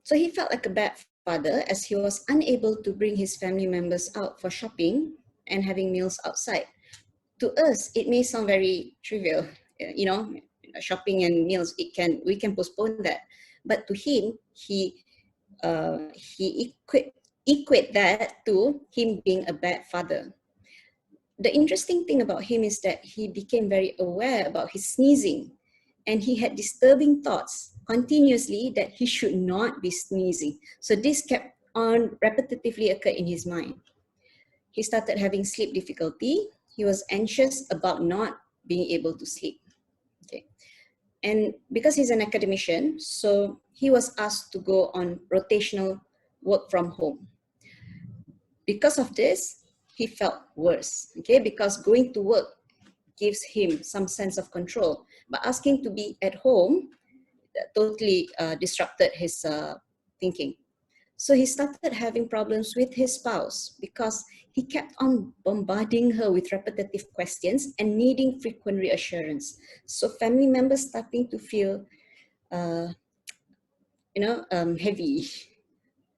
So he felt like a bad father as he was unable to bring his family members out for shopping and having meals outside. To us, it may sound very trivial, you know, shopping and meals. We can postpone that, but to him, he equate that to him being a bad father. The interesting thing about him is that he became very aware about his sneezing, and he had disturbing thoughts continuously that he should not be sneezing. So this kept on repetitively occur in his mind. He started having sleep difficulty. He was anxious about not being able to sleep. Okay. And because he's an academician, so he was asked to go on rotational work from home. Because of this, he felt worse, okay? Because going to work gives him some sense of control, but asking to be at home totally disrupted his thinking. So he started having problems with his spouse because he kept on bombarding her with repetitive questions and needing frequent reassurance. So family members starting to feel, heavy.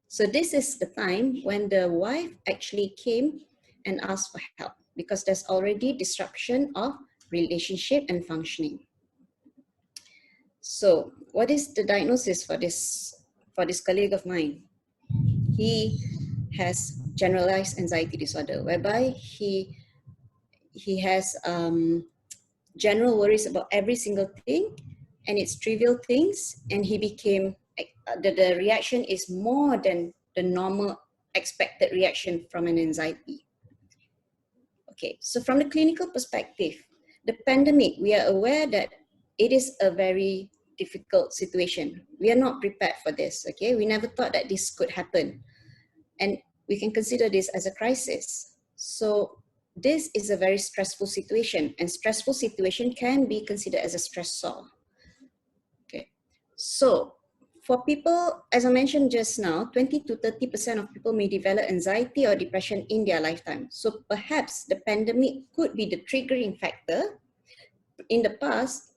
So this is the time when the wife actually came and asked for help because there's already disruption of relationship and functioning. So what is the diagnosis for this colleague of mine? He has generalized anxiety disorder, whereby he has general worries about every single thing, and it's trivial things, and he became, the reaction is more than the normal expected reaction from an anxiety. Okay, so from the clinical perspective, the pandemic, we are aware that it is a very difficult situation. We are not prepared for this, okay? We never thought that this could happen. And we can consider this as a crisis. So this is a very stressful situation, and stressful situation can be considered as a stressor. Okay, so for people, as I mentioned just now, 20 to 30% of people may develop anxiety or depression in their lifetime. So perhaps the pandemic could be the triggering factor. In the past,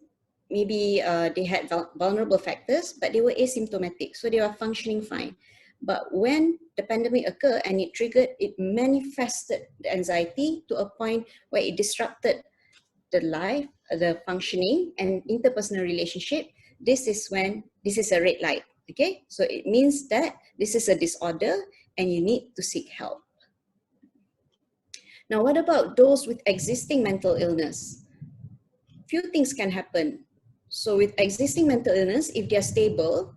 maybe they had vulnerable factors, but they were asymptomatic, so they were functioning fine. But when the pandemic occurred and it triggered, it manifested the anxiety to a point where it disrupted the life, the functioning and interpersonal relationship. This is when this is a red light, okay? So it means that this is a disorder and you need to seek help. Now, what about those with existing mental illness? Few things can happen. So with existing mental illness, if they're stable,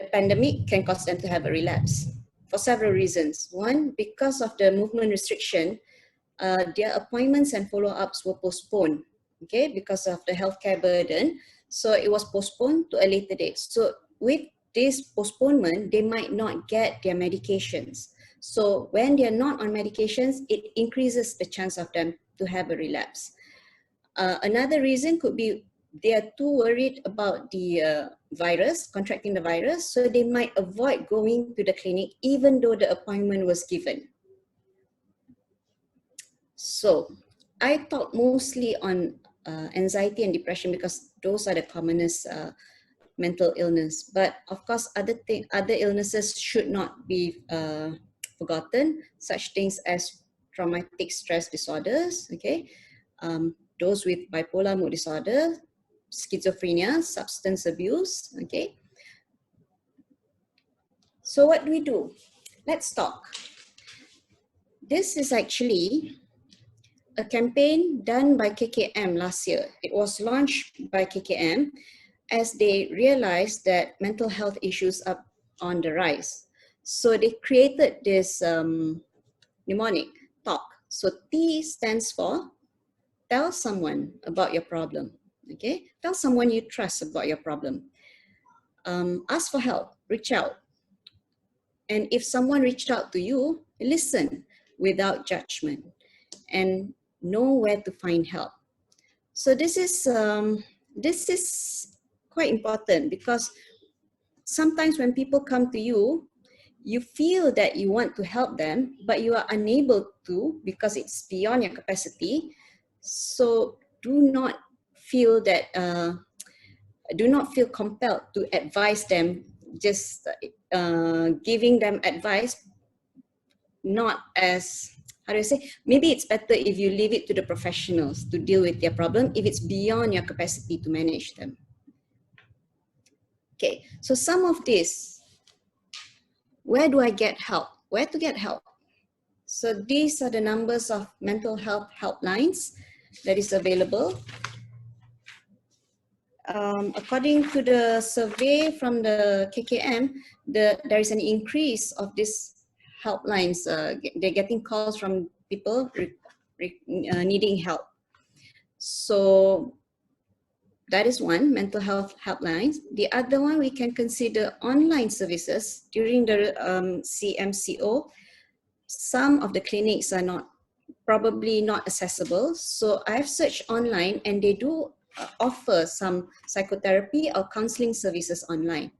the pandemic can cause them to have a relapse for several reasons. One, because of the movement restriction, their appointments and follow-ups were postponed, okay, because of the healthcare burden. So it was postponed to a later date. So with this postponement, they might not get their medications. So when they're not on medications, it increases the chance of them to have a relapse. Another reason could be they are too worried about the virus, contracting the virus, so they might avoid going to the clinic even though the appointment was given. So I talk mostly on anxiety and depression because those are the commonest mental illness. But of course, other illnesses should not be forgotten, such things as traumatic stress disorders, okay? Those with bipolar mood disorder, schizophrenia, substance abuse, okay? So what do we do? Let's talk. This is actually a campaign done by KKM last year. It was launched by KKM as they realized that mental health issues are on the rise. So they created this mnemonic, TALK. So T stands for tell someone about your problem, okay? Tell someone you trust about your problem. Ask for help. reach out. And if someone reached out to you, listen without judgment and know where to find help. So this is quite important, because sometimes when people come to you, you feel that you want to help them, but you are unable to because it's beyond your capacity. So do not feel compelled to advise them, just giving them advice, not as, how do I say, maybe it's better if you leave it to the professionals to deal with their problem if it's beyond your capacity to manage them. Okay, so some of this, where do I get help? Where to get help? So these are the numbers of mental health helplines that is available. According to the survey from the KKM, there is an increase of these helplines. They're getting calls from people needing help. So that is one, mental health helplines. The other one, we can consider online services. During the CMCO, some of the clinics are probably not accessible. So I've searched online, and they do offer some psychotherapy or counseling services online.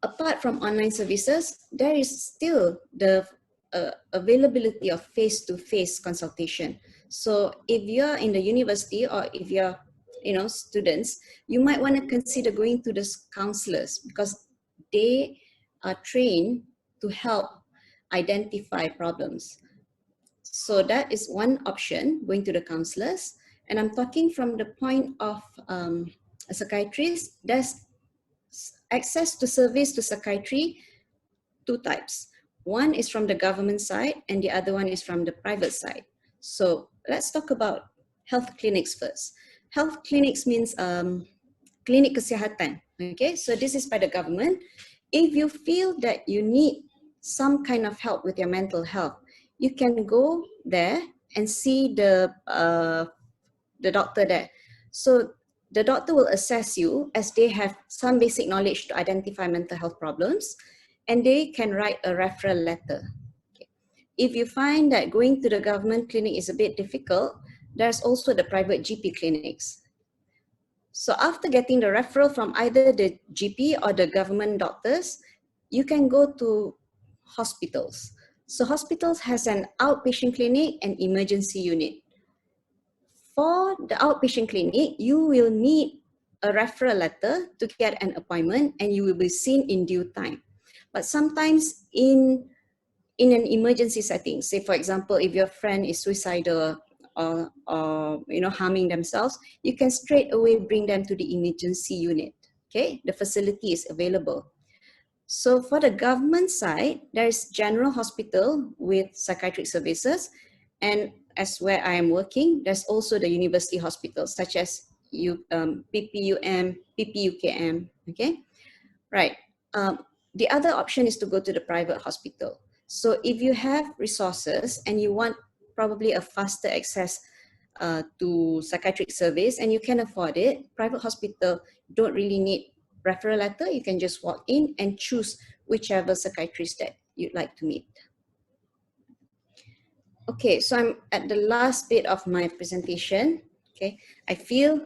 Apart from online services, there is still the availability of face-to-face consultation. So if you're in the university, or if you're students, you might want to consider going to the counselors, because they are trained to help identify problems. So that is one option, going to the counselors. And I'm talking from the point of a psychiatrist. There's access to service to psychiatry, two types. One is from the government side, and the other one is from the private side. So let's talk about health clinics first. Health clinics means klinik kesihatan. Okay, so this is by the government. If you feel that you need some kind of help with your mental health, you can go there and see the doctor there. So the doctor will assess you, as they have some basic knowledge to identify mental health problems, and they can write a referral letter. Okay. If you find that going to the government clinic is a bit difficult, there's also the private GP clinics. So after getting the referral from either the GP or the government doctors, you can go to hospitals. So hospitals has an outpatient clinic and emergency unit. For the outpatient clinic, you will need a referral letter to get an appointment, and you will be seen in due time. But sometimes in an emergency setting, say for example, if your friend is suicidal or harming themselves, you can straight away bring them to the emergency unit. Okay, the facility is available. So for the government side, there is general hospital with psychiatric services, and as where I am working, there's also the university hospitals such as PPUM, PPUKM. Okay, right. The other option is to go to the private hospital. So if you have resources and you want probably a faster access to psychiatric service and you can afford it, private hospital don't really need referral letter. You can just walk in and choose whichever psychiatrist that you'd like to meet. Okay, so I'm at the last bit of my presentation. Okay, I feel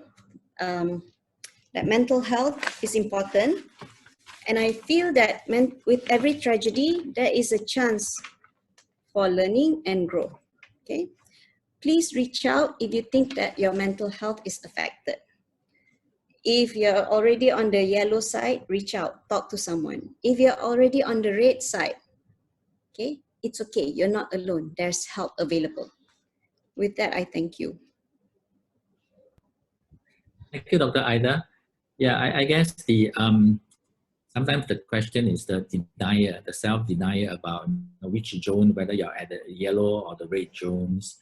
that mental health is important, and I feel that with every tragedy, there is a chance for learning and growth. Okay, please reach out if you think that your mental health is affected. If you're already on the yellow side, reach out, talk to someone. If you're already on the red side, okay, it's okay, you're not alone. There's help available. With that, I thank you. Thank you, Dr. Ida. Yeah, I guess sometimes the question is the denial, the self-denial about which zone, whether you're at the yellow or the red zones.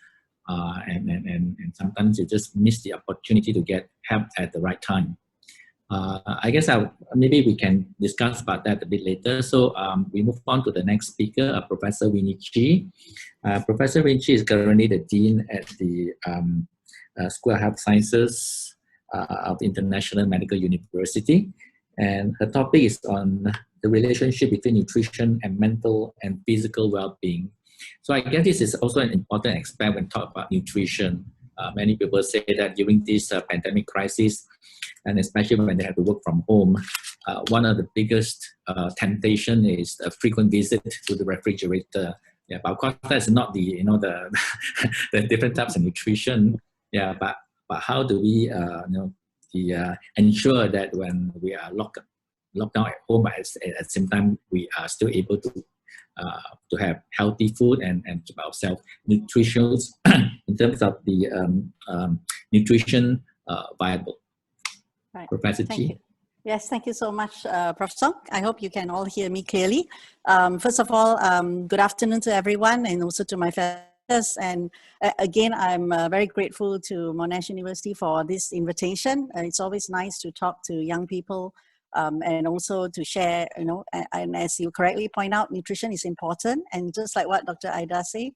And sometimes you just miss the opportunity to get help at the right time. I guess maybe we can discuss about that a bit later. So we move on to the next speaker, Professor Winnie Chi. Professor Winnie Chi is currently the Dean at the School of Health Sciences of International Medical University. And her topic is on the relationship between nutrition and mental and physical well-being. So I guess this is also an important aspect when talk about nutrition. Many people say that during this pandemic crisis, and especially when they have to work from home, one of the biggest temptation is a frequent visit to the refrigerator. Yeah, but of course that's not the the different types of nutrition. Yeah, but how do we ensure that when we are locked down at home, at the same time we are still able to have healthy food and keep ourselves nutritious in terms of the nutrition viable. Right. Professor Thank Chi. you. Yes, thank you so much, Prof. Song. I hope you can all hear me clearly. First of all, good afternoon to everyone and also to my fellows. And again, I'm very grateful to Monash University for this invitation. It's always nice to talk to young people and also to share, and as you correctly point out, nutrition is important. And just like what Dr. Ida said,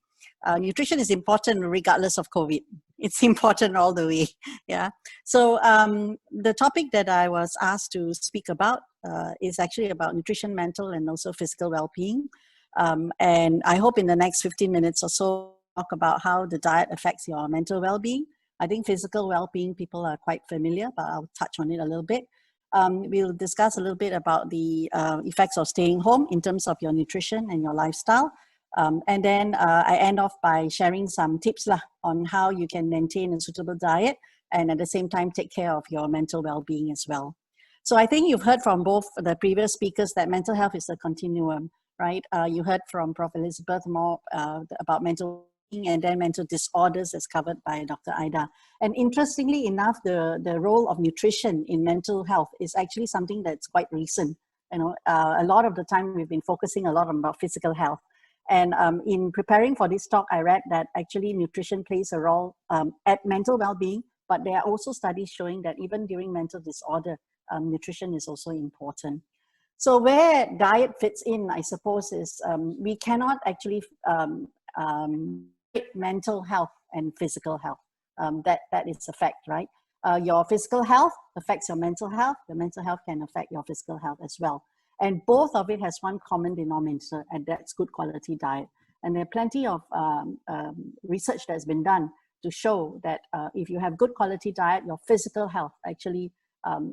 nutrition is important regardless of COVID. It's important all the way. Yeah. So the topic that I was asked to speak about is actually about nutrition, mental, and also physical well-being. And I hope in the next 15 minutes or so, talk about how the diet affects your mental well-being. I think physical well-being people are quite familiar, but I'll touch on it a little bit. We'll discuss a little bit about the effects of staying home in terms of your nutrition and your lifestyle. And then I end off by sharing some tips on how you can maintain a suitable diet and at the same time take care of your mental well-being as well. So I think you've heard from both the previous speakers that mental health is a continuum, right? You heard from Prof. Elizabeth more about mental well-being, and then mental disorders as covered by Dr. Ida. And interestingly enough, the role of nutrition in mental health is actually something that's quite recent. A lot of the time we've been focusing a lot about physical health. And in preparing for this talk, I read that actually nutrition plays a role at mental well-being, but there are also studies showing that even during mental disorder, nutrition is also important. So where diet fits in, I suppose, is we cannot actually mental health and physical health. That is a fact, right? Your physical health affects your mental health can affect your physical health as well. And both of it has one common denominator, and that's good quality diet. And there are plenty of research that's been done to show that if you have good quality diet, your physical health actually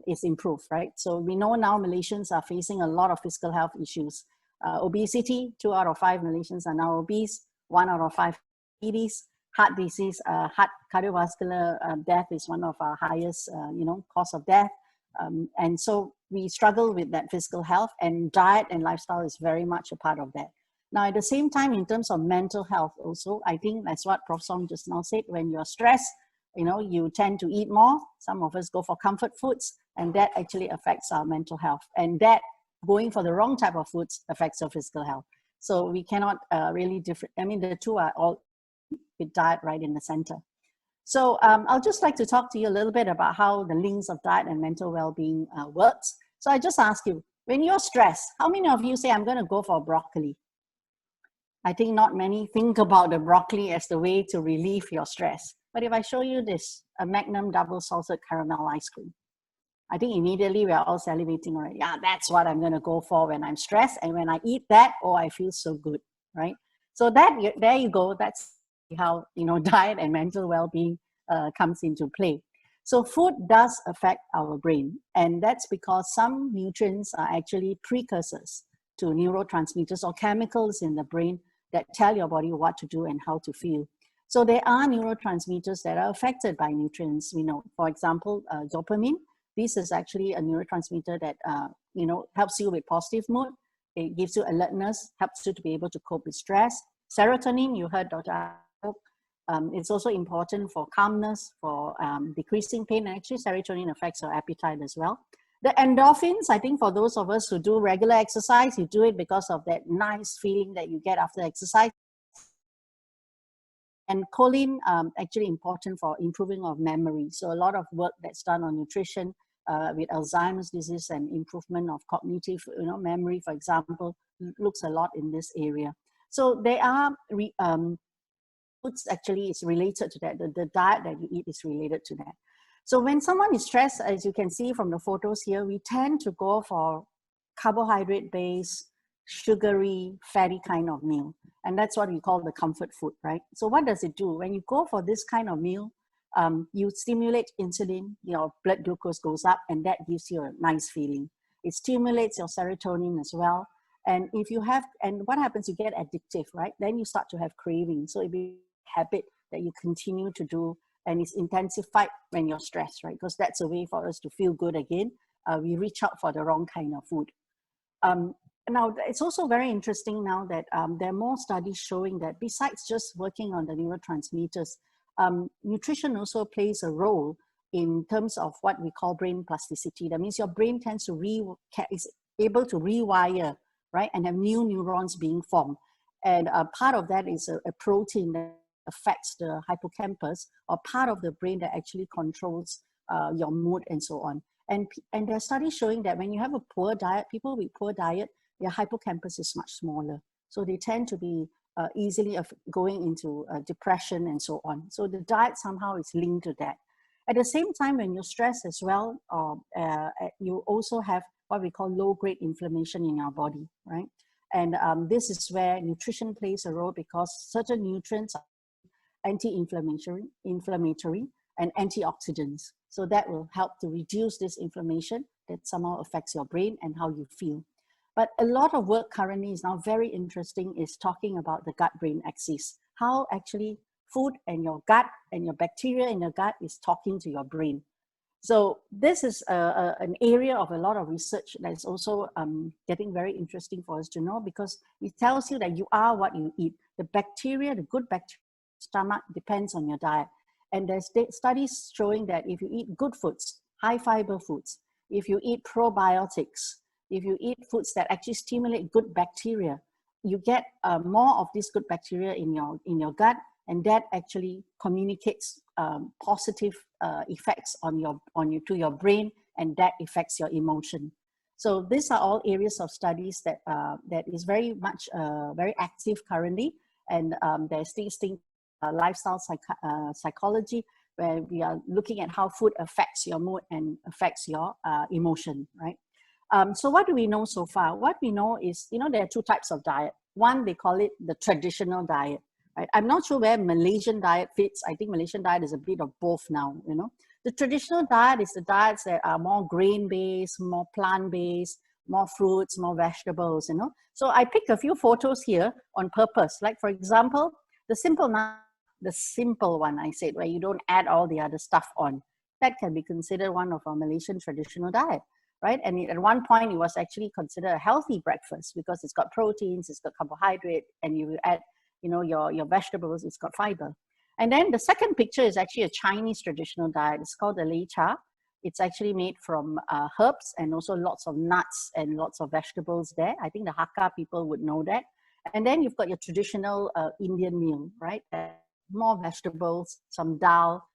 is improved, right? So we know now Malaysians are facing a lot of physical health issues. Obesity, 2 out of 5 Malaysians are now obese, 1 out of 5 diabetes, heart disease, heart cardiovascular death is one of our highest, cause of death. And so we struggle with that physical health, and diet and lifestyle is very much a part of that. Now, at the same time, in terms of mental health also, I think that's what Prof. Song just now said. When you're stressed, you tend to eat more. Some of us go for comfort foods, and that actually affects our mental health. And that going for the wrong type of foods affects your physical health. So we cannot really the two are all with diet right in the center. So I'll just like to talk to you a little bit about how the links of diet and mental well-being works. So I just ask you, when you're stressed, how many of you say, I'm going to go for broccoli? I think not many think about the broccoli as the way to relieve your stress. But if I show you this, a Magnum double salted caramel ice cream, I think immediately we are all salivating already. Yeah, that's what I'm going to go for when I'm stressed. And when I eat that, oh, I feel so good, right? So there you go. That's how diet and mental well-being comes into play. So food does affect our brain, and that's because some nutrients are actually precursors to neurotransmitters or chemicals in the brain that tell your body what to do and how to feel. So there are neurotransmitters that are affected by nutrients. We know, for example, dopamine. This is actually a neurotransmitter that helps you with positive mood. It gives you alertness, helps you to be able to cope with stress. Serotonin, you heard Dr. It's also important for calmness, for decreasing pain. And actually, serotonin affects your appetite as well. The endorphins, I think for those of us who do regular exercise, you do it because of that nice feeling that you get after exercise. And choline, actually important for improving of memory. So a lot of work that's done on nutrition with Alzheimer's disease and improvement of cognitive memory, for example, looks a lot in this area. So there are foods actually is related to that. The diet that you eat is related to that. So when someone is stressed, as you can see from the photos here, we tend to go for carbohydrate-based, sugary, fatty kind of meal. And that's what we call the comfort food, right? So what does it do? When you go for this kind of meal, you stimulate insulin, your blood glucose goes up, and that gives you a nice feeling. It stimulates your serotonin as well. And if you have, and what happens, you get addictive, right? Then you start to have cravings. So it be a habit that you continue to do, and it's intensified when you're stressed, right? Because that's a way for us to feel good again. We reach out for the wrong kind of food. Now, it's also very interesting now that there are more studies showing that besides just working on the neurotransmitters, nutrition also plays a role in terms of what we call brain plasticity. That means your brain tends to is able to rewire, right, and have new neurons being formed. And part of that is a protein that affects the hippocampus, or part of the brain that actually controls your mood and so on. And there are studies showing that when you have a poor diet, people with poor diet, their hippocampus is much smaller. So they tend to be easily going into depression and so on. So the diet somehow is linked to that. At the same time, when you're stressed as well, you also have what we call low-grade inflammation in our body, right? And this is where nutrition plays a role, because certain nutrients are anti-inflammatory, and antioxidants. So that will help to reduce this inflammation that somehow affects your brain and how you feel. But a lot of work currently is now very interesting, is talking about the gut-brain axis. How actually food and your gut and your bacteria in your gut is talking to your brain. So this is an area of a lot of research that is also getting very interesting for us to know, because it tells you that you are what you eat. The bacteria, the good bacteria in your stomach depends on your diet. And there's studies showing that if you eat good foods, high fiber foods, if you eat probiotics, if you eat foods that actually stimulate good bacteria, you get more of this good bacteria in your gut, and that actually communicates positive effects to your brain, and that affects your emotion. So these are all areas of studies that that is very much very active currently, and there's this thing, lifestyle psychology, where we are looking at how food affects your mood and affects your emotion, right? So what do we know so far? What we know is, there are two types of diet. One, they call it the traditional diet, right? I'm not sure where Malaysian diet fits. I think Malaysian diet is a bit of both now, The traditional diet is the diets that are more grain-based, more plant-based, more fruits, more vegetables, So I picked a few photos here on purpose. Like, for example, the simple one I said, where you don't add all the other stuff on. That can be considered one of our Malaysian traditional diet. Right? And at one point, it was actually considered a healthy breakfast, because it's got proteins, it's got carbohydrate, and you add, your vegetables, it's got fiber. And then the second picture is actually a Chinese traditional diet. It's called the Lei Cha. It's actually made from herbs and also lots of nuts and lots of vegetables there. I think the Hakka people would know that. And then you've got your traditional Indian meal, right? More vegetables, some dal,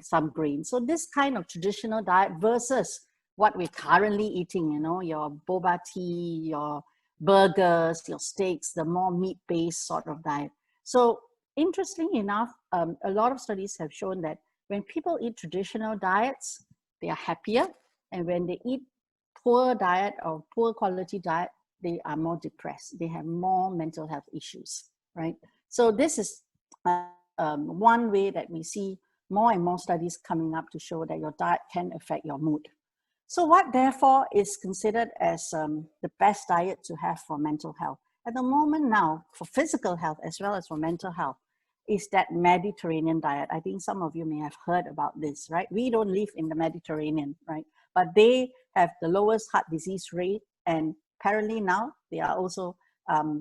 some grains. So this kind of traditional diet versus what we're currently eating, your boba tea, your burgers, your steaks, the more meat-based sort of diet. So interestingly enough, a lot of studies have shown that when people eat traditional diets, they are happier. And when they eat poor diet or poor quality diet, they are more depressed. They have more mental health issues, right? So this is one way that we see more and more studies coming up to show that your diet can affect your mood. So what therefore is considered as the best diet to have for mental health? At the moment now, for physical health as well as for mental health, is that Mediterranean diet. I think some of you may have heard about this, right? We don't live in the Mediterranean, right? But they have the lowest heart disease rate, and apparently now they are also,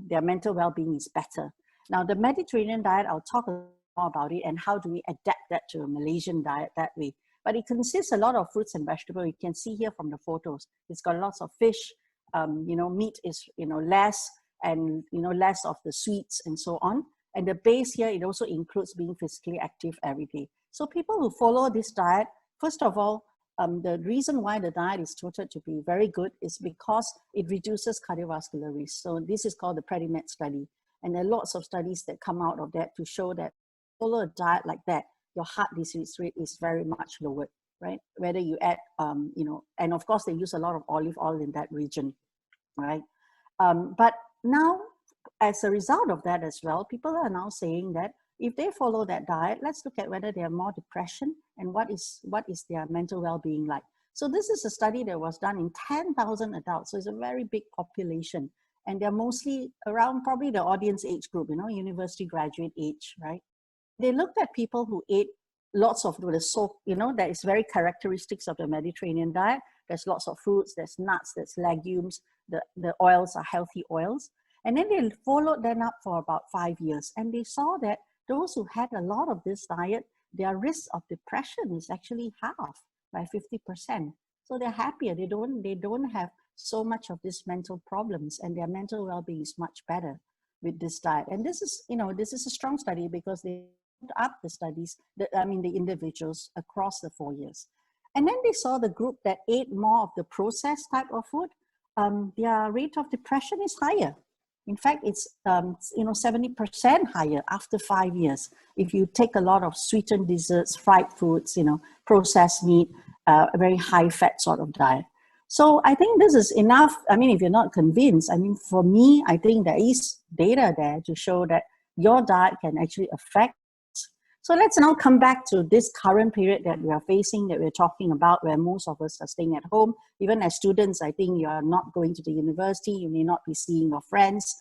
their mental well-being is better. Now the Mediterranean diet, I'll talk a little more about it and how do we adapt that to a Malaysian diet that way. But it consists a lot of fruits and vegetables. You can see here from the photos. It's got lots of fish. Meat is less, and less of the sweets and so on. And the base here, it also includes being physically active every day. So people who follow this diet, first of all, the reason why the diet is touted to be very good is because it reduces cardiovascular risk. So this is called the PREDIMED study. And there are lots of studies that come out of that to show that follow a diet like that, your heart disease rate is very much lowered. right? Whether you add, you know, and of course they use a lot of olive oil in that region, right? But now, as a result of that as well, people are now saying that if they follow that diet, let's look at whether they have more depression and what is their mental well-being like. So this is a study that was done in 10,000 adults. So it's a very big population. And they're mostly around probably the audience age group, you know, university graduate age, right? They looked at people who ate lots of the you know, that is very characteristics of the Mediterranean diet. There's lots of fruits, there's nuts, there's legumes, the oils are healthy oils. And then they followed them up for about 5 years. And they saw that those who had a lot of this diet, their risk of depression is actually half, by 50%. So they're happier. They don't have so much of these mental problems, and their mental well-being is much better with this diet. And this is, you know, this is a strong study because they put up the studies, the individuals across the 4 years. And then they saw the group that ate more of the processed type of food, their rate of depression is higher. In fact, it's 70% higher after 5 years. If you take a lot of sweetened desserts, fried foods, you know, processed meat, a very high fat sort of diet. So I think this is enough. I mean, if you're not convinced, I mean, for me, I think there is data there to show that your diet can actually affect. So let's now come back to this current period that we are facing, that we're talking about, where most of us are staying at home. Even as students, I think you are not going to the university, you may not be seeing your friends.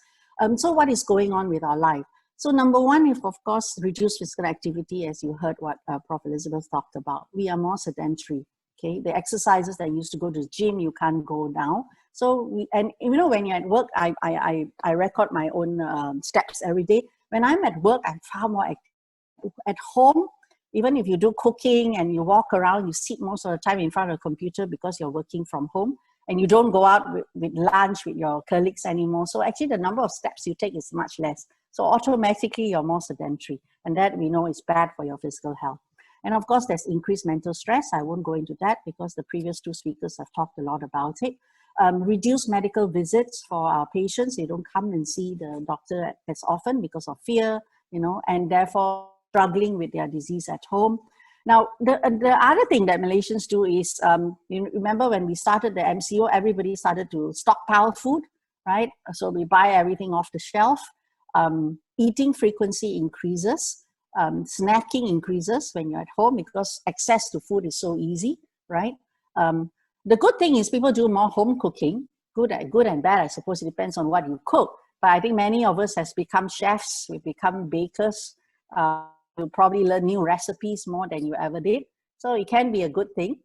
So what is going on with our life? So number one, if of course, reduce physical activity, as you heard what Prof. Elizabeth talked about. We are more sedentary, okay? The exercises that used to go to the gym, you can't go now. So, and you know, when you're at work, I record my own steps every day. When I'm at work, I'm far more active. At home, even if you do cooking and you walk around, you sit most of the time in front of a computer because you're working from home, and you don't go out with lunch with your colleagues anymore. So actually the number of steps you take is much less. So automatically you're more sedentary, and that we know is bad for your physical health. And of course there's increased mental stress. I won't go into that because the previous two speakers have talked a lot about it. Reduce medical visits for our patients. They don't come and see the doctor as often because of fear, you know, and therefore struggling with their disease at home. Now, the other thing that Malaysians do is, you remember when we started the MCO, everybody started to stockpile food, right? So we buy everything off the shelf. Eating frequency increases. Snacking increases when you're at home because access to food is so easy, right? The good thing is people do more home cooking. Good and bad, I suppose. It depends on what you cook. But I think many of us has become chefs. We've become bakers. You'll probably learn new recipes more than you ever did. So it can be a good thing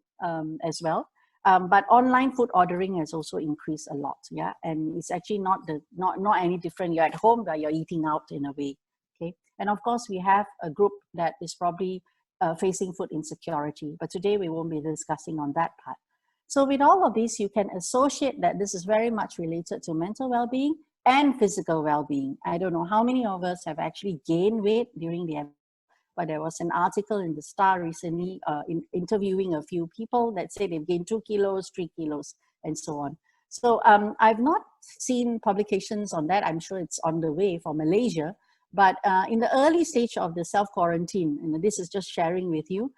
as well. But online food ordering has also increased a lot, yeah? And it's actually not any different. You're at home, but you're eating out in a way, okay? And of course, we have a group that is probably facing food insecurity. But today we won't be discussing on that part. So with all of this, you can associate that this is very much related to mental well-being and physical well-being. I don't know how many of us have actually gained weight during the pandemic, but there was an article in the Star recently interviewing a few people that say they've gained 2 kilos, 3 kilos, and so on. So I've not seen publications on that. I'm sure it's on the way for Malaysia. But in the early stage of the self-quarantine, and this is just sharing with you,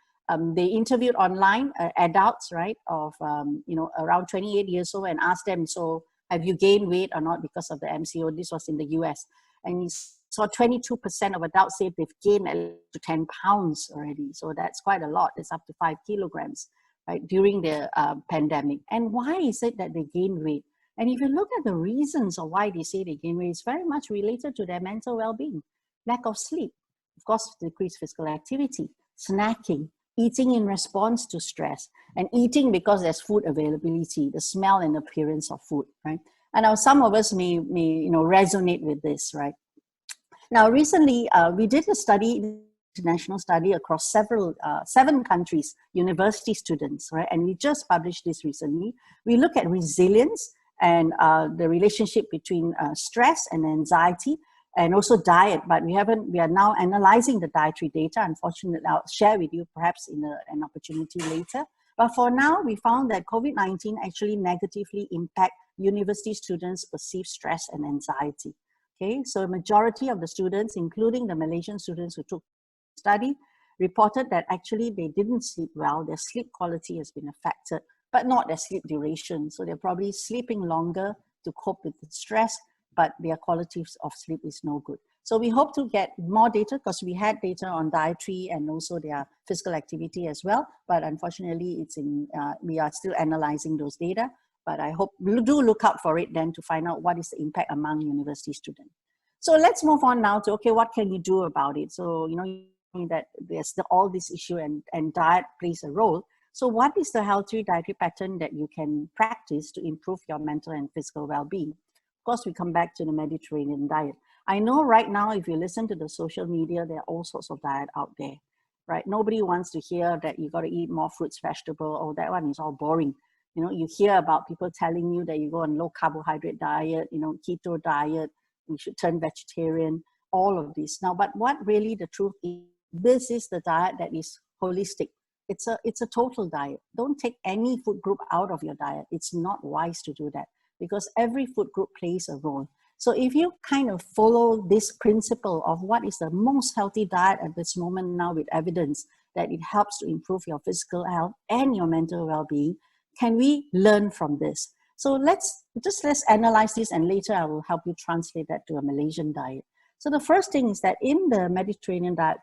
they interviewed online adults, right, of around 28 years old, and asked them, so have you gained weight or not because of the MCO? This was in the US. And so 22% of adults say they've gained at least 10 pounds already. So that's quite a lot. It's up to 5 kilograms, right, during the pandemic. And why is it that they gain weight? And if you look at the reasons of why they say they gain weight, it's very much related to their mental well-being. Lack of sleep, of course, decreased physical activity, snacking, eating in response to stress, and eating because there's food availability, the smell and appearance of food, right? And now some of us may resonate with this, right? Now, recently, we did a study, international study across seven countries, university students, right? And we just published this recently. We look at resilience and the relationship between stress and anxiety, and also diet, but we are now analyzing the dietary data. Unfortunately, I'll share with you perhaps in an opportunity later. But for now, we found that COVID-19 actually negatively impact university students' perceived stress and anxiety. Okay, so a majority of the students, including the Malaysian students who took the study, reported that actually they didn't sleep well. Their sleep quality has been affected, but not their sleep duration. So they're probably sleeping longer to cope with the stress, but their quality of sleep is no good. So we hope to get more data, because we had data on dietary and also their physical activity as well. But unfortunately, it's in we are still analyzing those data. But I hope we do look out for it then to find out what is the impact among university students. So let's move on now to, okay, what can you do about it? So, you know, that there's all this issue and diet plays a role. So what is the healthy dietary pattern that you can practice to improve your mental and physical well-being? Of course, we come back to the Mediterranean diet. I know right now, if you listen to the social media, there are all sorts of diet out there, right? Nobody wants to hear that you got to eat more fruits, vegetable. Oh, that one is all boring. You know, you hear about people telling you that you go on low carbohydrate diet, you know, keto diet, you should turn vegetarian, all of this. Now, but what really the truth is, this is the diet that is holistic. It's a total diet. Don't take any food group out of your diet. It's not wise to do that, because every food group plays a role. So if you kind of follow this principle of what is the most healthy diet at this moment now, with evidence that it helps to improve your physical health and your mental well-being, can we learn from this? So let's analyze this, and later I will help you translate that to a Malaysian diet. So the first thing is that in the Mediterranean diet,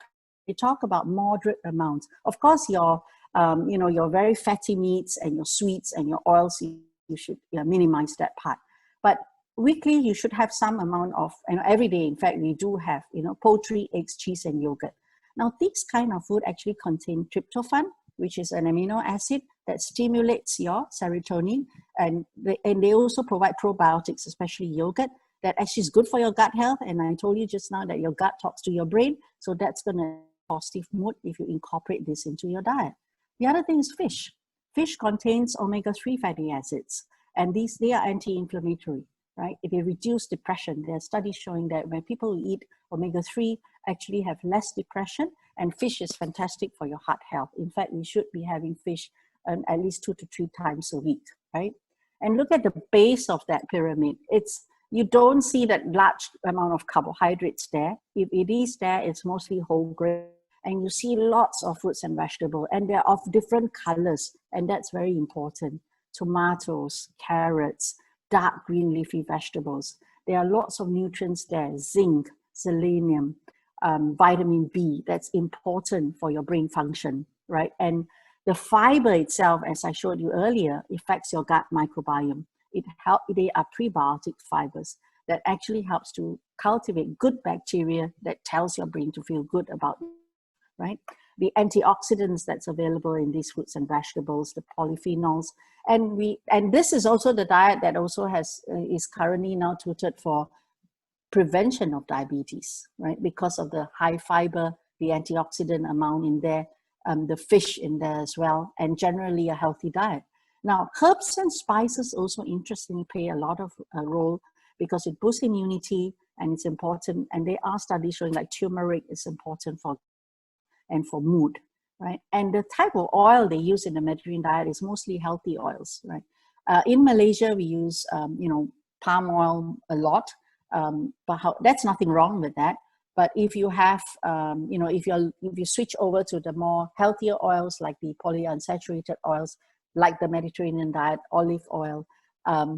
we talk about moderate amounts. Of course, your very fatty meats and your sweets and your oils, you should minimize that part. But weekly, you should have some amount of, every day, in fact, we do have, poultry, eggs, cheese, and yogurt. Now, this kind of food actually contain tryptophan, which is an amino acid that stimulates your serotonin. And they also provide probiotics, especially yogurt, that actually is good for your gut health. And I told you just now that your gut talks to your brain. So that's going to positive mood if you incorporate this into your diet. The other thing is fish. Fish contains omega-3 fatty acids, and they are anti-inflammatory, right? They reduce depression. There are studies showing that when people eat omega-3 actually have less depression, and fish is fantastic for your heart health. In fact, we should be having fish at least 2 to 3 times a week, right? And look at the base of that pyramid. You don't see that large amount of carbohydrates there. If it is there, it's mostly whole grain. And you see lots of fruits and vegetables, and they're of different colors, and that's very important. Tomatoes, carrots, dark green leafy vegetables. There are lots of nutrients there, zinc, selenium, vitamin B, that's important for your brain function, right? And the fiber itself, as I showed you earlier, affects your gut microbiome. They are prebiotic fibers that actually helps to cultivate good bacteria that tells your brain to feel good about it. Right? The antioxidants that's available in these fruits and vegetables, the polyphenols, and this is also the diet that also is currently now tutored for prevention of diabetes, right? Because of the high fiber, the antioxidant amount in there, the fish in there as well, and generally a healthy diet. Now, herbs and spices also interestingly play a lot of a role, because it boosts immunity and it's important. And there are studies showing like turmeric is important for mood, right? And the type of oil they use in the Mediterranean diet is mostly healthy oils, right? In Malaysia, we use, palm oil a lot, but that's nothing wrong with that. But if you have, if you switch over to the more healthier oils, like the polyunsaturated oils, like the Mediterranean diet, olive oil,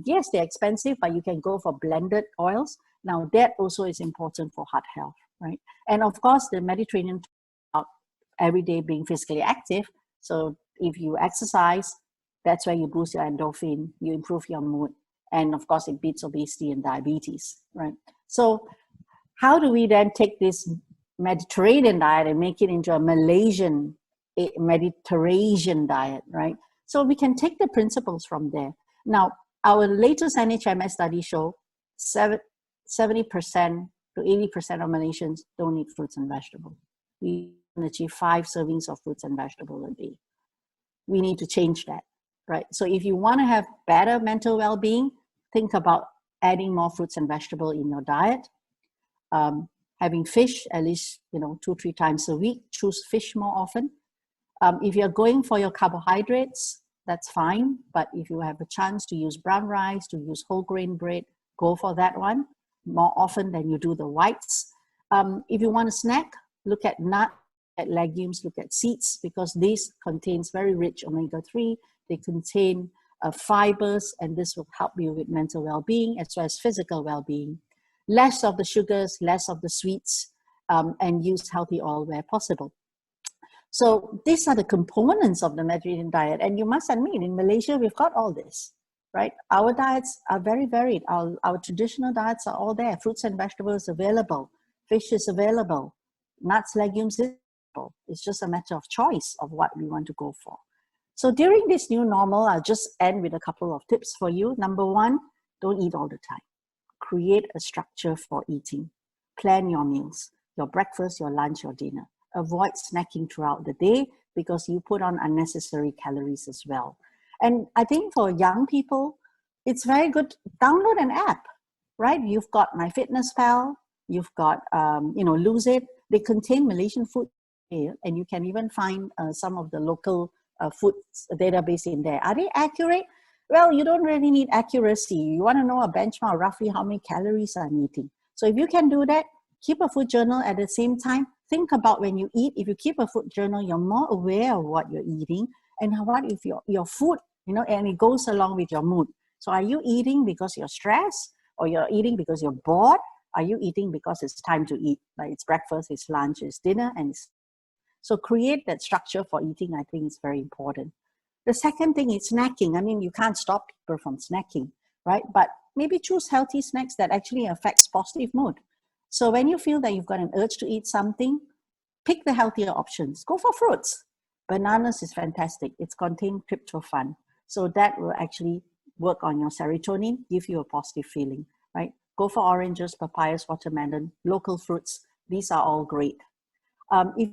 yes, they're expensive, but you can go for blended oils. Now, that also is important for heart health, right? And of course, the Mediterranean every day being physically active. So if you exercise, that's where you boost your endorphin, you improve your mood, and of course it beats obesity and diabetes, right? So how do we then take this Mediterranean diet and make it into a Malaysian Mediterranean diet, right? So we can take the principles from there. Now, our latest NHMS study show 70% to 80% of Malaysians don't eat fruits and vegetables. We can achieve 5 servings of fruits and vegetables a day. We need to change that, right? So if you want to have better mental well-being, think about adding more fruits and vegetables in your diet. Having fish at least 2-3 times a week. Choose fish more often. If you're going for your carbohydrates, that's fine. But if you have a chance to use brown rice, to use whole grain bread, go for that one more often than you do the whites. If you want a snack, look at nuts, at legumes, look at seeds, because these contains very rich omega-3. They contain fibers, and this will help you with mental well-being as well as physical well-being. Less of the sugars, less of the sweets, and use healthy oil where possible. So these are the components of the Mediterranean diet. And you must admit, in Malaysia, we've got all this, right? Our diets are very varied. Our traditional diets are all there. Fruits and vegetables available. Fish is available. Nuts, legumes is available. It's just a matter of choice of what we want to go for. So during this new normal, I'll just end with a couple of tips for you. Number one, don't eat all the time. Create a structure for eating. Plan your meals, your breakfast, your lunch, your dinner. Avoid snacking throughout the day because you put on unnecessary calories as well. And I think for young people, it's very good. Download an app, right? You've got MyFitnessPal, you've got, Lose It. They contain Malaysian food, and you can even find some of the local food database in there. Are they accurate? Well, you don't really need accuracy. You want to know a benchmark, roughly how many calories I'm eating. So if you can do that, keep a food journal at the same time. Think about when you eat. If you keep a food journal, you're more aware of what you're eating and what if your food, and it goes along with your mood. So are you eating because you're stressed, or you're eating because you're bored? Are you eating because it's time to eat? Like it's breakfast, it's lunch, it's dinner, and so create that structure for eating. I think is very important. The second thing is snacking. I mean, you can't stop people from snacking, right? But maybe choose healthy snacks that actually affects positive mood. So when you feel that you've got an urge to eat something, pick the healthier options. Go for fruits. Bananas is fantastic. It's contained tryptophan. So that will actually work on your serotonin, give you a positive feeling, right? Go for oranges, papayas, watermelon, local fruits. These are all great. If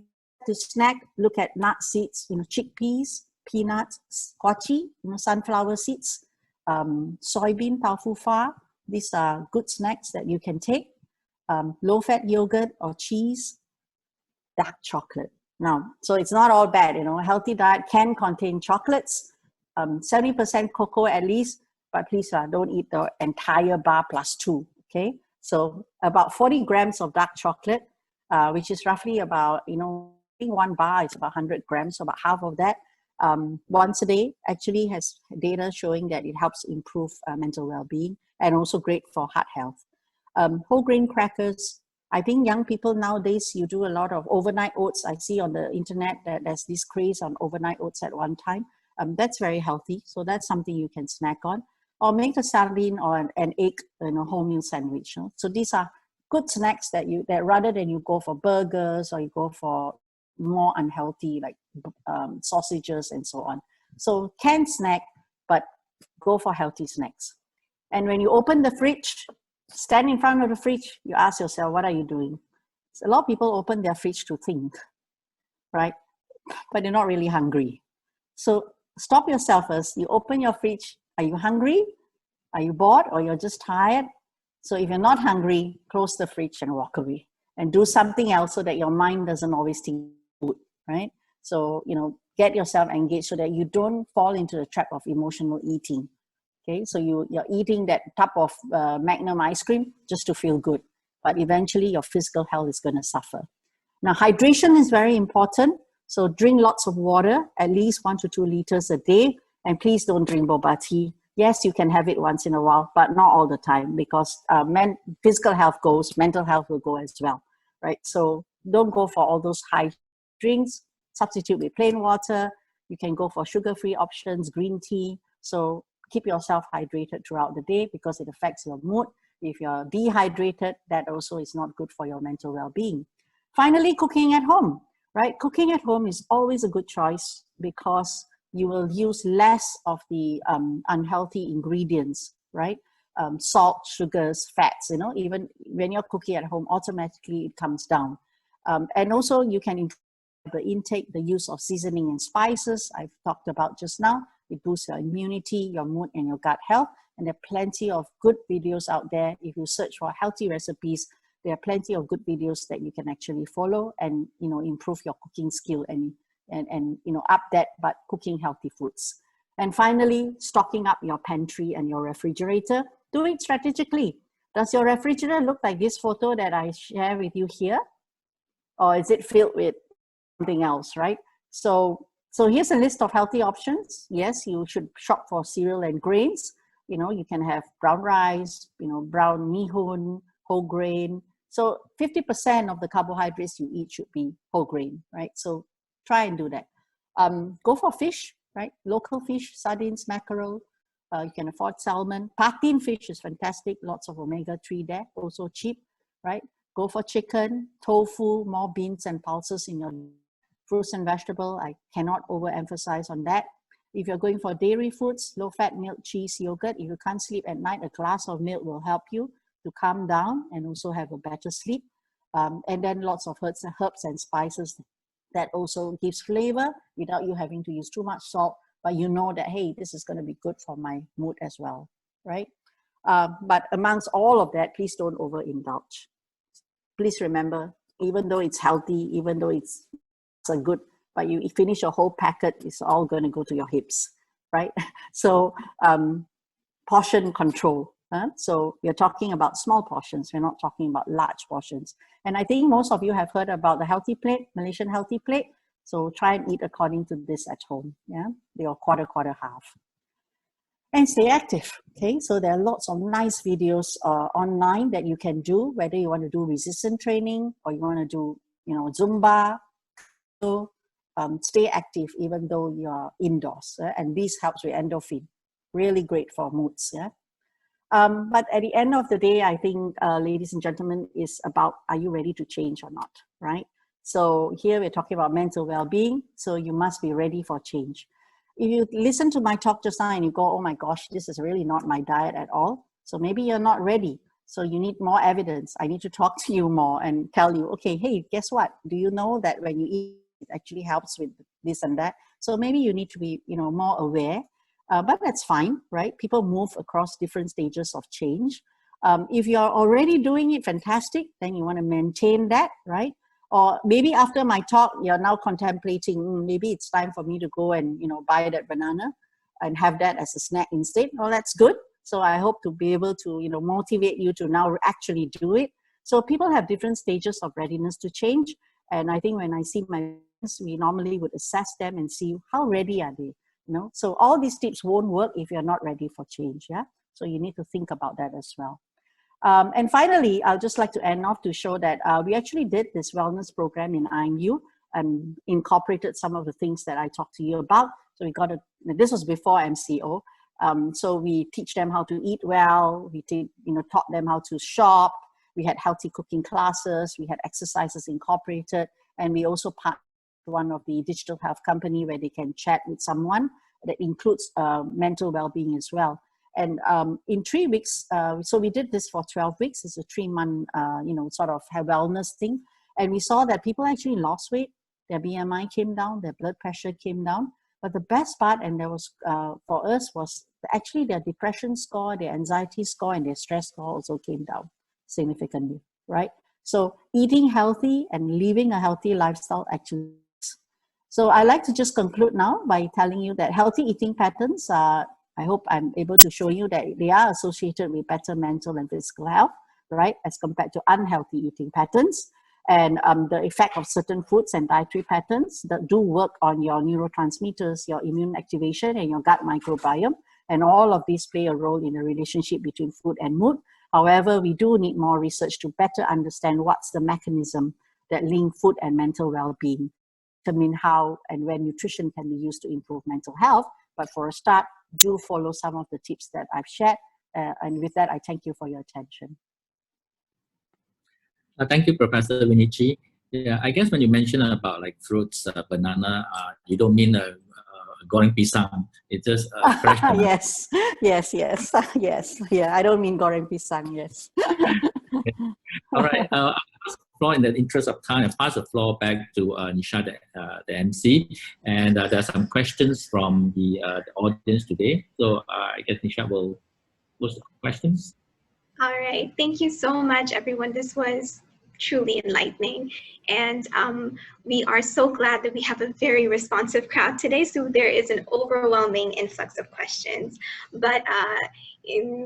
to snack, look at nut seeds, chickpeas, peanuts, squashi, sunflower seeds, soybean, tofu fa. These are good snacks that you can take. Low-fat yogurt or cheese, dark chocolate. Now, so it's not all bad, a healthy diet can contain chocolates, 70% cocoa at least, but please don't eat the entire bar plus 2, okay? So about 40 grams of dark chocolate, which is roughly about, I think one bar is about 100 grams, so about half of that once a day actually has data showing that it helps improve mental well-being and also great for heart health. Whole grain crackers. I think young people nowadays, you do a lot of overnight oats. I see on the internet that there's this craze on overnight oats at one time. That's very healthy. So that's something you can snack on. Or make a sardine or an egg, wholemeal sandwich. So these are good snacks that rather than you go for burgers or you go for more unhealthy like sausages and so on. So can snack, but go for healthy snacks. And when you open the fridge, stand in front of the fridge, you ask yourself, what are you doing? So a lot of people open their fridge to think, right? But they're not really hungry. So stop yourself first. You open your fridge. Are you hungry? Are you bored? Or you're just tired? So if you're not hungry, close the fridge and walk away. And do something else so that your mind doesn't always think food, right? So, get yourself engaged so that you don't fall into the trap of emotional eating. Okay, so you're eating that tub of Magnum ice cream just to feel good, but eventually your physical health is going to suffer. Now, hydration is very important. So drink lots of water, at least 1 to 2 liters a day, and please don't drink boba tea. Yes, you can have it once in a while, but not all the time because physical health goes, mental health will go as well, right? So don't go for all those high drinks. Substitute with plain water. You can go for sugar-free options, green tea. So keep yourself hydrated throughout the day because it affects your mood. If you're dehydrated, that also is not good for your mental well-being. Finally, cooking at home, right? Cooking at home is always a good choice because you will use less of the unhealthy ingredients, right? Salt, sugars, fats, even when you're cooking at home, automatically it comes down. And also you can improve the intake, the use of seasoning and spices I've talked about just now. It boosts your immunity, your mood, and your gut health. And there are plenty of good videos out there. If you search for healthy recipes, there are plenty of good videos that you can actually follow and, improve your cooking skill and up that, but cooking healthy foods. And finally, stocking up your pantry and your refrigerator. Do it strategically. Does your refrigerator look like this photo that I share with you here? Or is it filled with something else, right? So here's a list of healthy options. Yes, you should shop for cereal and grains. You know, you can have brown rice, you know, brown mihun, whole grain. So 50% of the carbohydrates you eat should be whole grain, right? So try and do that. Go for fish, right? Local fish, sardines, mackerel. You can afford salmon. Patin fish is fantastic. Lots of omega-3 there, also cheap, right? Go for chicken, tofu, more beans and pulses in your fruits and vegetable. I cannot overemphasize on that. If you're going for dairy foods, low-fat milk, cheese, yogurt. If you can't sleep at night, a glass of milk will help you to calm down and also have a better sleep. And then lots of herbs and spices that also gives flavor without you having to use too much salt, but you know that, hey, this is going to be good for my mood as well, right? But amongst all of that, please don't overindulge. Please remember, even though it's healthy, even though it's a good, but you finish a whole packet, it's all going to go to your hips, right? So portion control. So we're talking about small portions. We're not talking about large portions. And I think most of you have heard about the healthy plate, Malaysian healthy plate. So try and eat according to this at home. Yeah, your quarter, half. And stay active. Okay, so there are lots of nice videos online that you can do, whether you want to do resistance training or you want to do, you know, Zumba. So stay active even though you're indoors. And this helps with endorphin. Really great for moods. Yeah. But at the end of the day, I think, ladies and gentlemen, is about, are you ready to change or not, right? So here we're talking about mental well-being. So you must be ready for change. If you listen to my talk just now and you go, oh my gosh, this is really not my diet at all. So maybe you're not ready. So you need more evidence. I need to talk to you more and tell you, okay, hey, guess what? Do you know that when you eat, it actually helps with this and that? So maybe you need to be, you know, more aware. But that's fine, right? People move across different stages of change. If you're already doing it fantastic, then you want to maintain that, right? Or maybe after my talk, you're now contemplating, maybe it's time for me to go and, you know, buy that banana and have that as a snack instead. Well, that's good. So I hope to be able to, you know, motivate you to now actually do it. So people have different stages of readiness to change. And I think when I see my friends, we normally would assess them and see how ready are they. You know? So all these tips won't work if you're not ready for change. Yeah. So you need to think about that as well. And finally, I'll just like to end off to show that we actually did this wellness program in IMU and incorporated some of the things that I talked to you about. So we got this was before MCO. So we teach them how to eat well. We taught them how to shop. We had healthy cooking classes. We had exercises incorporated. And we also partnered with one of the digital health company where they can chat with someone that includes mental well-being as well. And in 3 weeks, so we did this for 12 weeks. It's a 3-month, sort of wellness thing. And we saw that people actually lost weight. Their BMI came down, their blood pressure came down. But the best part, and there was for us, was actually their depression score, their anxiety score, and their stress score also came down significantly, right? So eating healthy and living a healthy lifestyle actually. So I like to just conclude now by telling you that healthy eating patterns are, I hope I'm able to show you that they are associated with better mental and physical health, right? As compared to unhealthy eating patterns. And the effect of certain foods and dietary patterns that do work on your neurotransmitters, your immune activation, and your gut microbiome. And all of these play a role in the relationship between food and mood. However, we do need more research to better understand what's the mechanism that link food and mental well-being, determine how and when nutrition can be used to improve mental health. But for a start, do follow some of the tips that I've shared. And with that, I thank you for your attention. Thank you, Professor Winichi. Yeah, I guess when you mention about like fruits, banana, you don't mean goreng pisang. It's just fresh banana. Yes. Yes. Yeah, I don't mean goreng pisang. Yes. All right. I'll pass the floor in the interest of time. I'll pass the floor back to Nishat, the MC. And there are some questions from the audience today. So I guess Nishat will post the questions. All right. Thank you so much, everyone. This was truly enlightening. And we are so glad that we have a very responsive crowd today. So there is an overwhelming influx of questions. But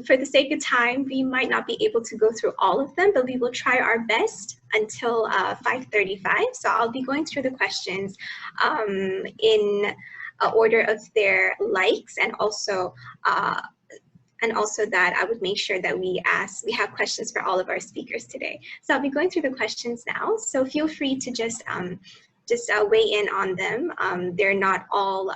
for the sake of time, we might not be able to go through all of them, but we will try our best until 5:35. So I'll be going through the questions in order of their likes, and also that I would make sure that we have questions for all of our speakers today. So I'll be going through the questions now. So feel free to just weigh in on them. They're not all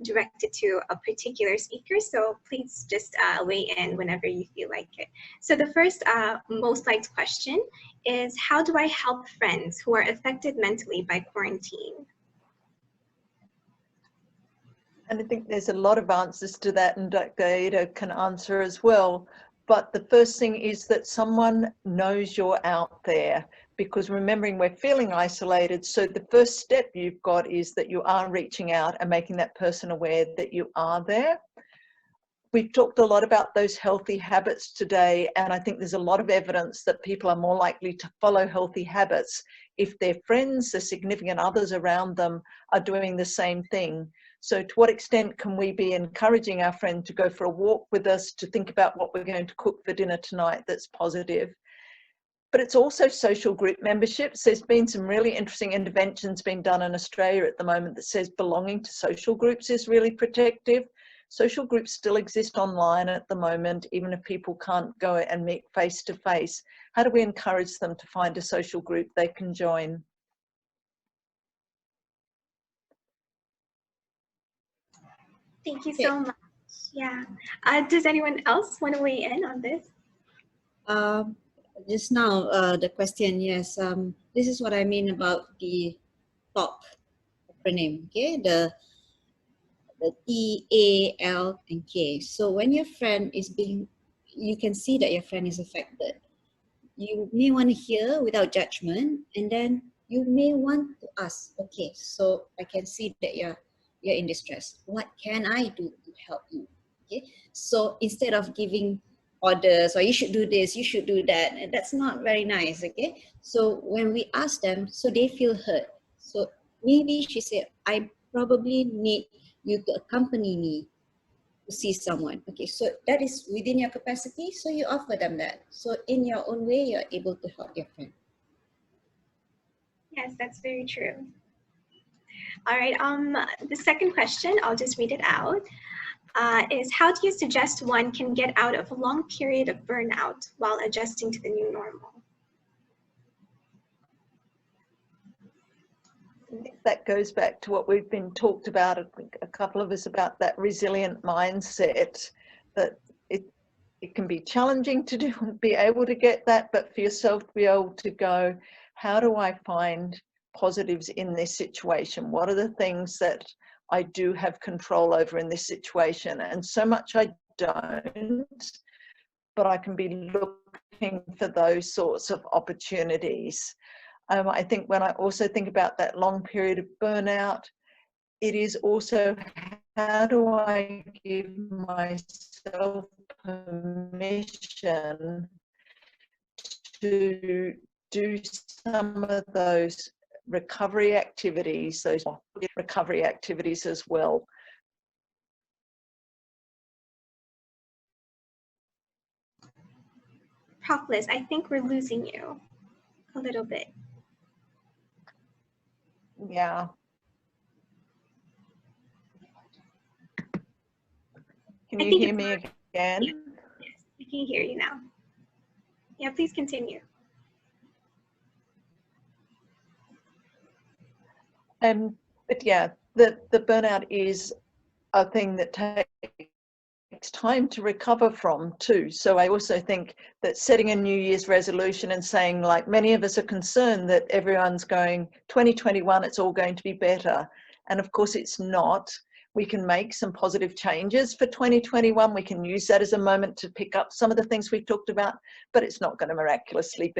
directed to a particular speaker, so please just weigh in whenever you feel like it. So the first most liked question is, how do I help friends who are affected mentally by quarantine? And I think there's a lot of answers to that, and Dr. Ada can answer as well. But the first thing is that someone knows you're out there, because remembering we're feeling isolated, so the first step you've got is that you are reaching out and making that person aware that you are there. We've talked a lot about those healthy habits today, and I think there's a lot of evidence that people are more likely to follow healthy habits if their friends, their significant others around them are doing the same thing. So to what extent can we be encouraging our friend to go for a walk with us, to think about what we're going to cook for dinner tonight that's positive? But it's also social group memberships. There's been some really interesting interventions being done in Australia at the moment that says belonging to social groups is really protective. Social groups still exist online at the moment, even if people can't go and meet face to face. How do we encourage them to find a social group they can join? Thank you so much. Yeah. Does anyone else want to weigh in on this? Just now, the question, yes. This is what I mean about the TALK acronym, okay? The T, A, L, and K. So when your friend is you can see that your friend is affected. You may want to hear without judgment, and then you may want to ask, okay, so I can see that you're in distress. What can I do to help you? Okay, so instead of giving orders, or you should do this, you should do that, and that's not very nice. Okay, so when we ask them, so they feel heard. So maybe she said, I probably need you to accompany me to see someone. Okay, so that is within your capacity, so you offer them that. So in your own way, you're able to help your friend. Yes, that's very true. All right, the second question, I'll just read it out, is, how do you suggest one can get out of a long period of burnout while adjusting to the new normal? That goes back to what we've been talked about, I think a couple of us, about that resilient mindset, that it can be challenging to do, be able to get that, but for yourself to be able to go, how do I find positives in this situation? What are the things that I do have control over in this situation? And so much I don't, but I can be looking for those sorts of opportunities. I think when I also think about that long period of burnout, it is also, how do I give myself permission to do some of those recovery activities, as well. Prof. Liz, I think we're losing you a little bit. Yeah. Can you hear me again? Yes, I can hear you now. Yeah, please continue. But yeah, the burnout is a thing that takes time to recover from too. So I also think that setting a New Year's resolution and saying, like, many of us are concerned that everyone's going, 2021, it's all going to be better. And of course it's not. We can make some positive changes for 2021. We can use that as a moment to pick up some of the things we've talked about, but it's not going to miraculously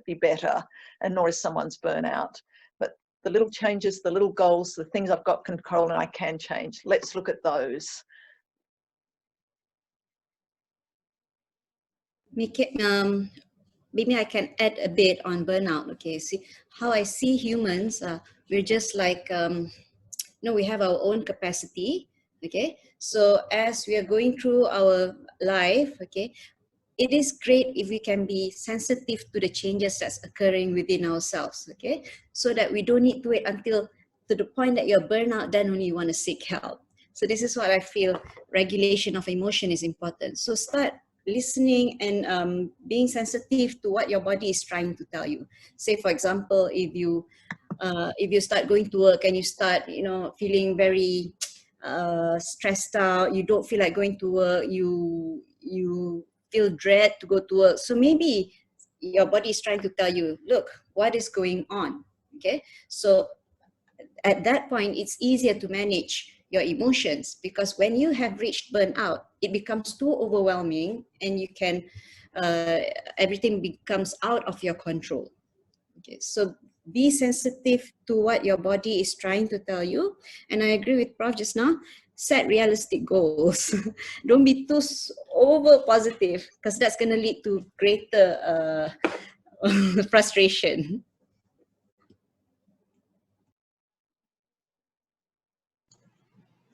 be better, and nor is someone's burnout. But the little changes, the little goals, the things I've got control and I can change, let's look at those. Make it maybe I can add a bit on burnout. Okay, see how I see humans. We're just like, we have our own capacity. Okay, so as we are going through our life, okay, it is great if we can be sensitive to the changes that's occurring within ourselves. Okay, so that we don't need to wait until to the point that you're burnout, then only you want to seek help. So this is what I feel regulation of emotion is important. So start listening and being sensitive to what your body is trying to tell you. Say, for example, if you start going to work and you start, feeling very stressed out, you don't feel like going to work, you feel dread to go to work. So maybe your body is trying to tell you, look, what is going on? Okay, so at that point, it's easier to manage your emotions, because when you have reached burnout, it becomes too overwhelming and you can, everything becomes out of your control. Okay, so be sensitive to what your body is trying to tell you. And I agree with Prof just now, set realistic goals. Don't be too over positive, because that's going to lead to greater frustration.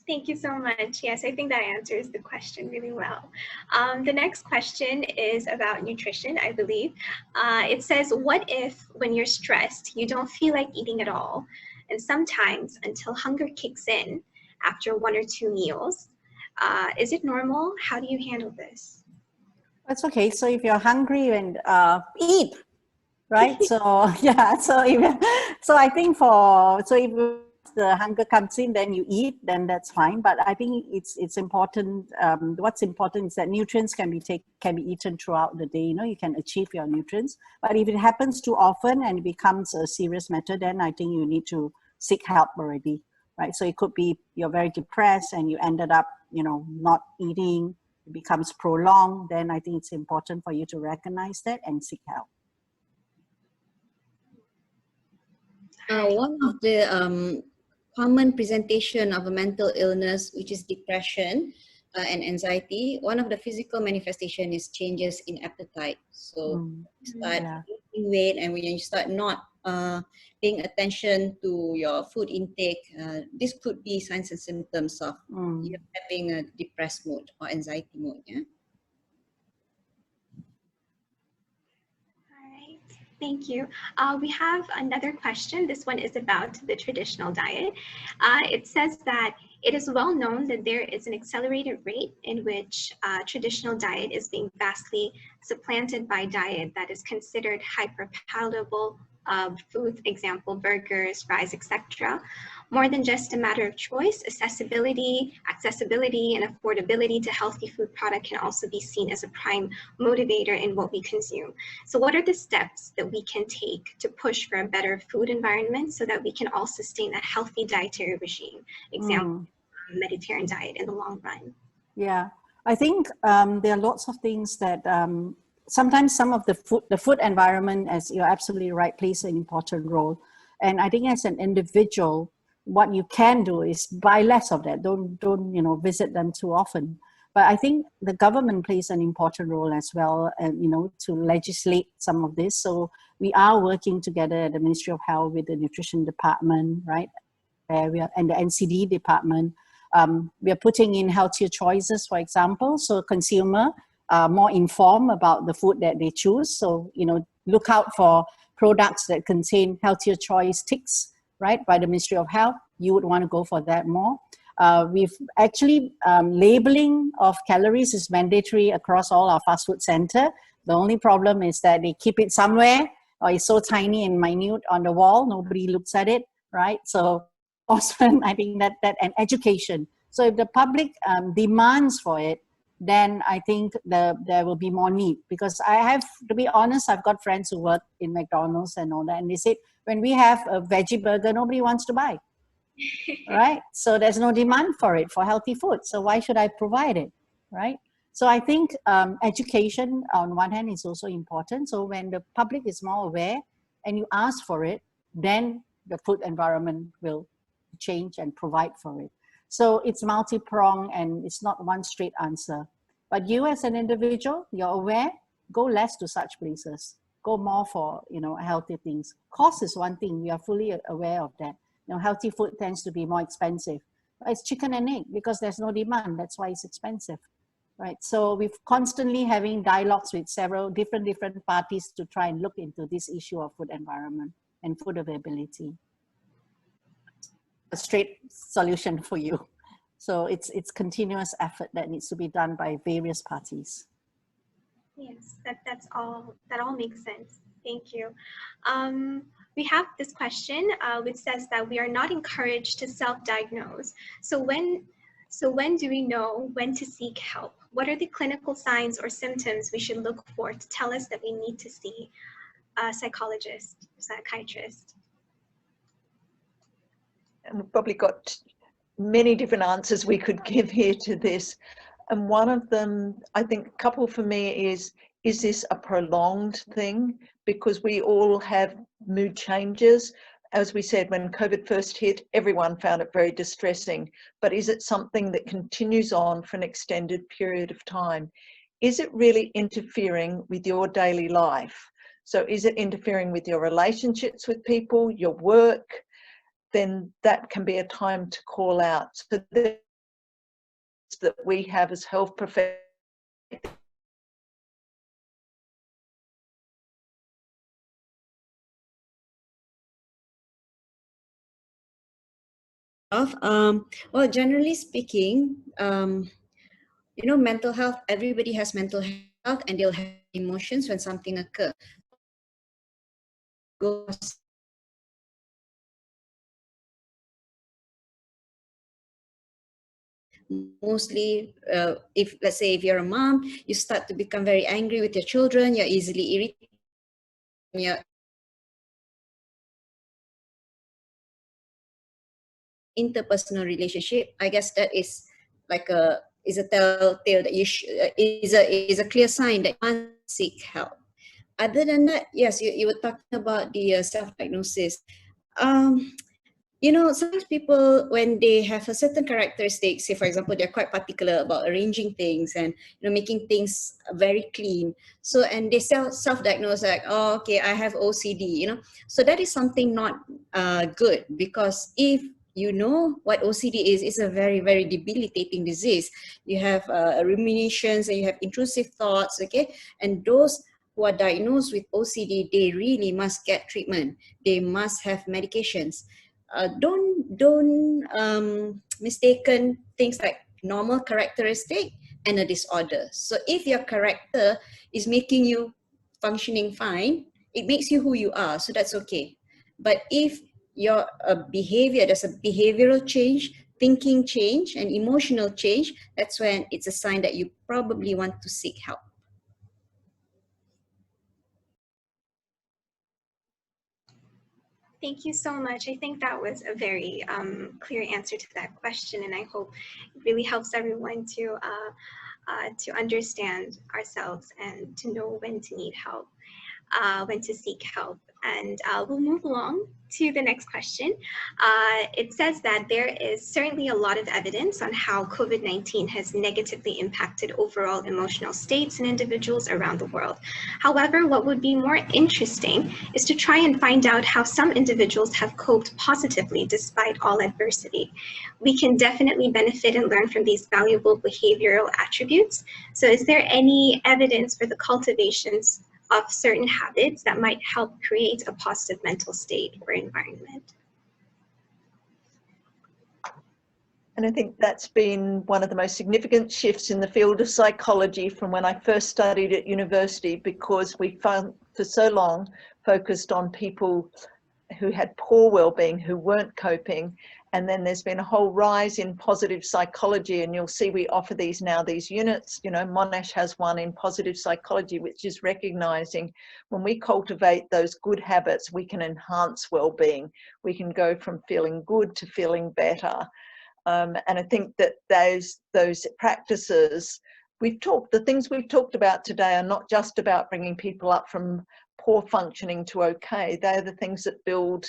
Thank you so much. Yes, I think that answers the question really well. The next question is about nutrition, I believe. It says, what if when you're stressed, you don't feel like eating at all? And sometimes until hunger kicks in after 1 or 2 meals. Is it normal? How do you handle this? That's okay. So if you're hungry and eat, right? So yeah. So I think if the hunger comes in, then you eat, then that's fine. But I think it's important. What's important is that nutrients can be eaten throughout the day. You can achieve your nutrients. But if it happens too often and it becomes a serious matter, then I think you need to seek help already, right? So it could be you're very depressed and you ended up, not eating. It becomes prolonged. Then I think it's important for you to recognize that and seek help. One of the common presentation of a mental illness, which is depression and anxiety, one of the physical manifestation is changes in appetite. So you start losing weight, and when you start not paying attention to your food intake, this could be signs and symptoms of you having a depressed mood or anxiety mode. Yeah. Thank you. We have another question. This one is about the traditional diet. It says that it is well known that there is an accelerated rate in which traditional diet is being vastly supplanted by diet that is considered hyper-palatable foods, example, burgers, fries, etc. More than just a matter of choice, accessibility, and affordability to healthy food product can also be seen as a prime motivator in what we consume. So what are the steps that we can take to push for a better food environment so that we can all sustain a healthy dietary regime, example, Mediterranean diet in the long run? Yeah, I think there are lots of things that sometimes some of the food environment, as you're absolutely right, plays an important role. And I think as an individual, what you can do is buy less of that. Don't visit them too often. But I think the government plays an important role as well, and to legislate some of this. So we are working together at the Ministry of Health with the Nutrition Department, right, area, and the NCD department. We are putting in healthier choices, for example, so consumer are more informed about the food that they choose. So look out for products that contain healthier choice ticks, right, by the Ministry of Health. You would want to go for that more. We've actually, labeling of calories is mandatory across all our fast food center. The only problem is that they keep it somewhere, or it's so tiny and minute on the wall, nobody looks at it, right? So often I think that and education. So if the public demands for it, then I think there will be more need. Because I have, to be honest, I've got friends who work in McDonald's and all that, and they say, when we have a veggie burger, nobody wants to buy. Right? So there's no demand for it, for healthy food. So why should I provide it? Right? So I think education on one hand is also important. So when the public is more aware and you ask for it, then the food environment will change and provide for it. So it's multi-pronged and it's not one straight answer. But you as an individual, you're aware, go less to such places. go more for, healthy things. Cost is one thing. We are fully aware of that. Healthy food tends to be more expensive. It's chicken and egg because there's no demand. That's why it's expensive, right? So we're constantly having dialogues with several different parties to try and look into this issue of food environment and food availability. A straight solution for you. So it's continuous effort that needs to be done by various parties. Yes, that all makes sense. Thank you. We have this question which says that we are not encouraged to self-diagnose. So when do we know when to seek help? What are the clinical signs or symptoms we should look for to tell us that we need to see a psychologist, psychiatrist? And we've probably got many different answers we could give here to this. And one of them, I think a couple for me is this a prolonged thing? Because we all have mood changes. As we said, when COVID first hit, everyone found it very distressing. But is it something that continues on for an extended period of time? Is it really interfering with your daily life? So is it interfering with your relationships with people, your work? Then that can be a time to call out. So that we have as health professionals. Well, generally speaking, mental health, everybody has mental health and they'll have emotions when something occurs. Mostly, if let's say if you're a mom, you start to become very angry with your children, you're easily irritated, you're interpersonal relationship, I guess that is like a telltale that is a clear sign that you must seek help. Other than that, yes, you were talking about the self-diagnosis. Sometimes people, when they have a certain characteristic, say for example, they're quite particular about arranging things and making things very clean. So, and they self-diagnose like, oh, okay, I have OCD. So that is something not good, because if you know what OCD is, it's a very, very debilitating disease. You have ruminations and you have intrusive thoughts, okay? And those who are diagnosed with OCD, they really must get treatment. They must have medications. Don't mistaken things like normal characteristic and a disorder. So if your character is making you functioning fine, it makes you who you are, so that's okay. But if your behavior, there's a behavioral change, thinking change, and emotional change, that's when it's a sign that you probably want to seek help. Thank you so much. I think that was a very clear answer to that question, and I hope it really helps everyone to understand ourselves and to know when to need help, when to seek help. And we'll move along to the next question. It says that there is certainly a lot of evidence on how COVID-19 has negatively impacted overall emotional states in individuals around the world. However, what would be more interesting is to try and find out how some individuals have coped positively despite all adversity. We can definitely benefit and learn from these valuable behavioral attributes. So is there any evidence for the cultivations of certain habits that might help create a positive mental state or environment? And I think that's been one of the most significant shifts in the field of psychology from when I first studied at university, because we found for so long focused on people who had poor well-being, who weren't coping. And then there's been a whole rise in positive psychology, and you'll see we offer these now, these units. Monash has one in positive psychology, which is recognizing when we cultivate those good habits, we can enhance well-being. We can go from feeling good to feeling better. And I think that those practices the things we've talked about today are not just about bringing people up from poor functioning to okay. They're the things that build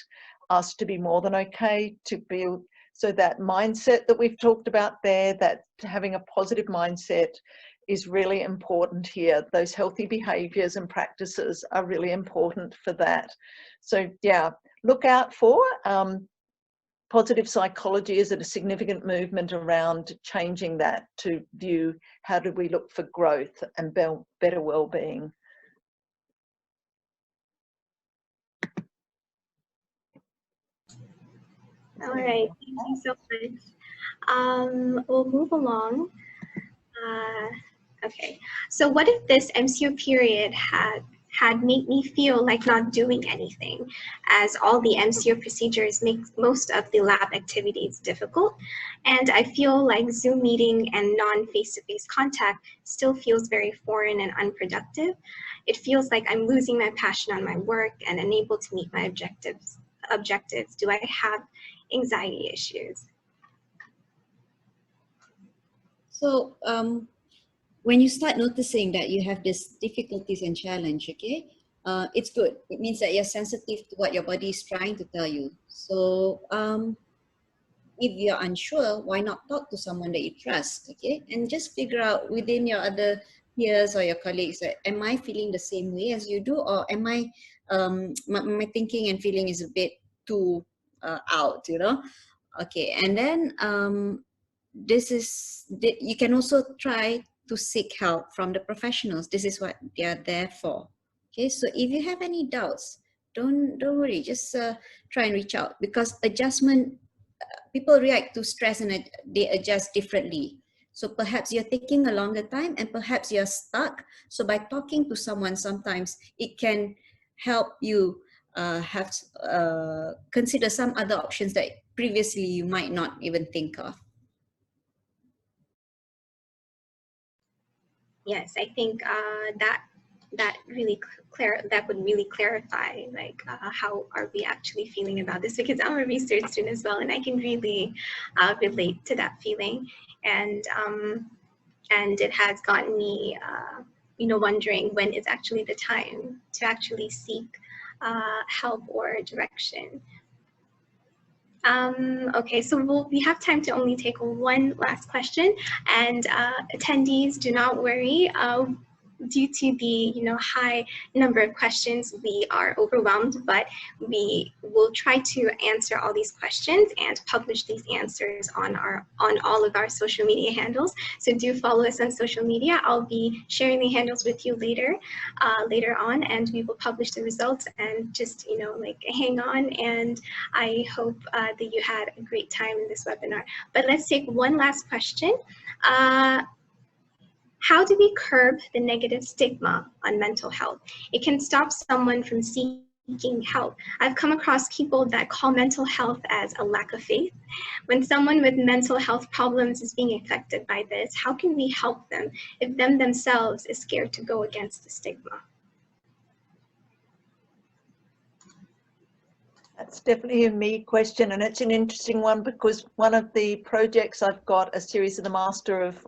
us to be more than okay, to build. So that mindset that we've talked about there, that having a positive mindset is really important here. Those healthy behaviours and practices are really important for that. So yeah, look out for positive psychology is a significant movement around changing that to view how do we look for growth and better well-being. All right, thank you so much. We'll move along. Okay, so what if this MCO period had made me feel like not doing anything, as all the MCO procedures make most of the lab activities difficult, and I feel like Zoom meeting and non-face-to-face contact still feels very foreign and unproductive. It feels like I'm losing my passion on my work and unable to meet my objectives. Do I have anxiety issues? So when you start noticing that you have these difficulties and challenge, okay, it's good. It means that you're sensitive to what your body is trying to tell you. So if you're unsure, why not talk to someone that you trust, okay? And just figure out within your other peers or your colleagues, that, am I feeling the same way as you do? Or am I, my thinking and feeling is a bit too out, you know? Okay, and then you can also try to seek help from the professionals. This is what they are there for. Okay, so if you have any doubts, don't worry, just try and reach out, because adjustment, people react to stress and they adjust differently. So perhaps you're taking a longer time and perhaps you're stuck. So by talking to someone, sometimes it can help you consider some other options that previously you might not even think of. Yes, I think that would really clarify, like, how are we actually feeling about this, because I'm a research student as well, and I can really relate to that feeling, and it has gotten me wondering when is actually the time to actually seek help or direction. Okay, so we have time to only take one last question, and attendees, do not worry. Due to the high number of questions, we are overwhelmed, but we will try to answer all these questions and publish these answers on all of our social media handles. So do follow us on social media. I'll be sharing the handles with you later on, and we will publish the results, and just like, hang on, and I hope that you had a great time in this webinar. But let's take one last question. How do we curb the negative stigma on mental health? It can stop someone from seeking help. I've come across people that call mental health as a lack of faith. When someone with mental health problems is being affected by this, how can we help them if them themselves is scared to go against the stigma? That's definitely a me question, and it's an interesting one, because one of the projects I've got a series of the Master of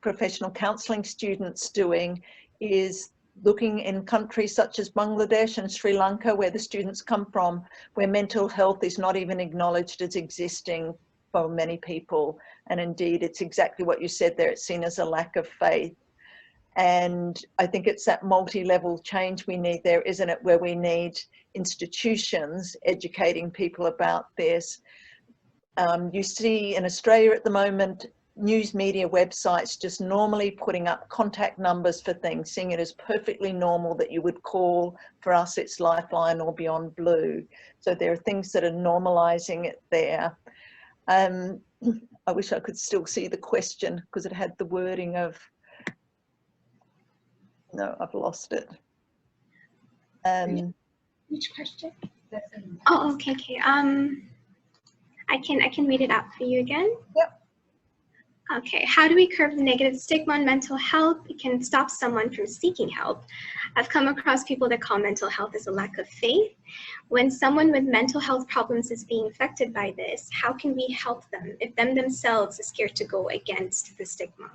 Professional Counselling students doing is looking in countries such as Bangladesh and Sri Lanka, where the students come from, where mental health is not even acknowledged as existing for many people. And indeed, it's exactly what you said there, it's seen as a lack of faith. And I think it's that multi-level change we need there, isn't it, where we need institutions educating people about this. You see in Australia at the moment, news media websites just normally putting up contact numbers for things, seeing it as perfectly normal that you would call. For us, it's Lifeline or Beyond Blue. So there are things that are normalizing it there. I wish I could still see the question, because it had the wording of, no, I've lost it. Which question? Oh, okay. I can read it out for you again. Yep. Okay, how do we curb the negative stigma on mental health? It can stop someone from seeking help. I've come across people that call mental health as a lack of faith. When someone with mental health problems is being affected by this, how can we help them if them themselves are scared to go against the stigma?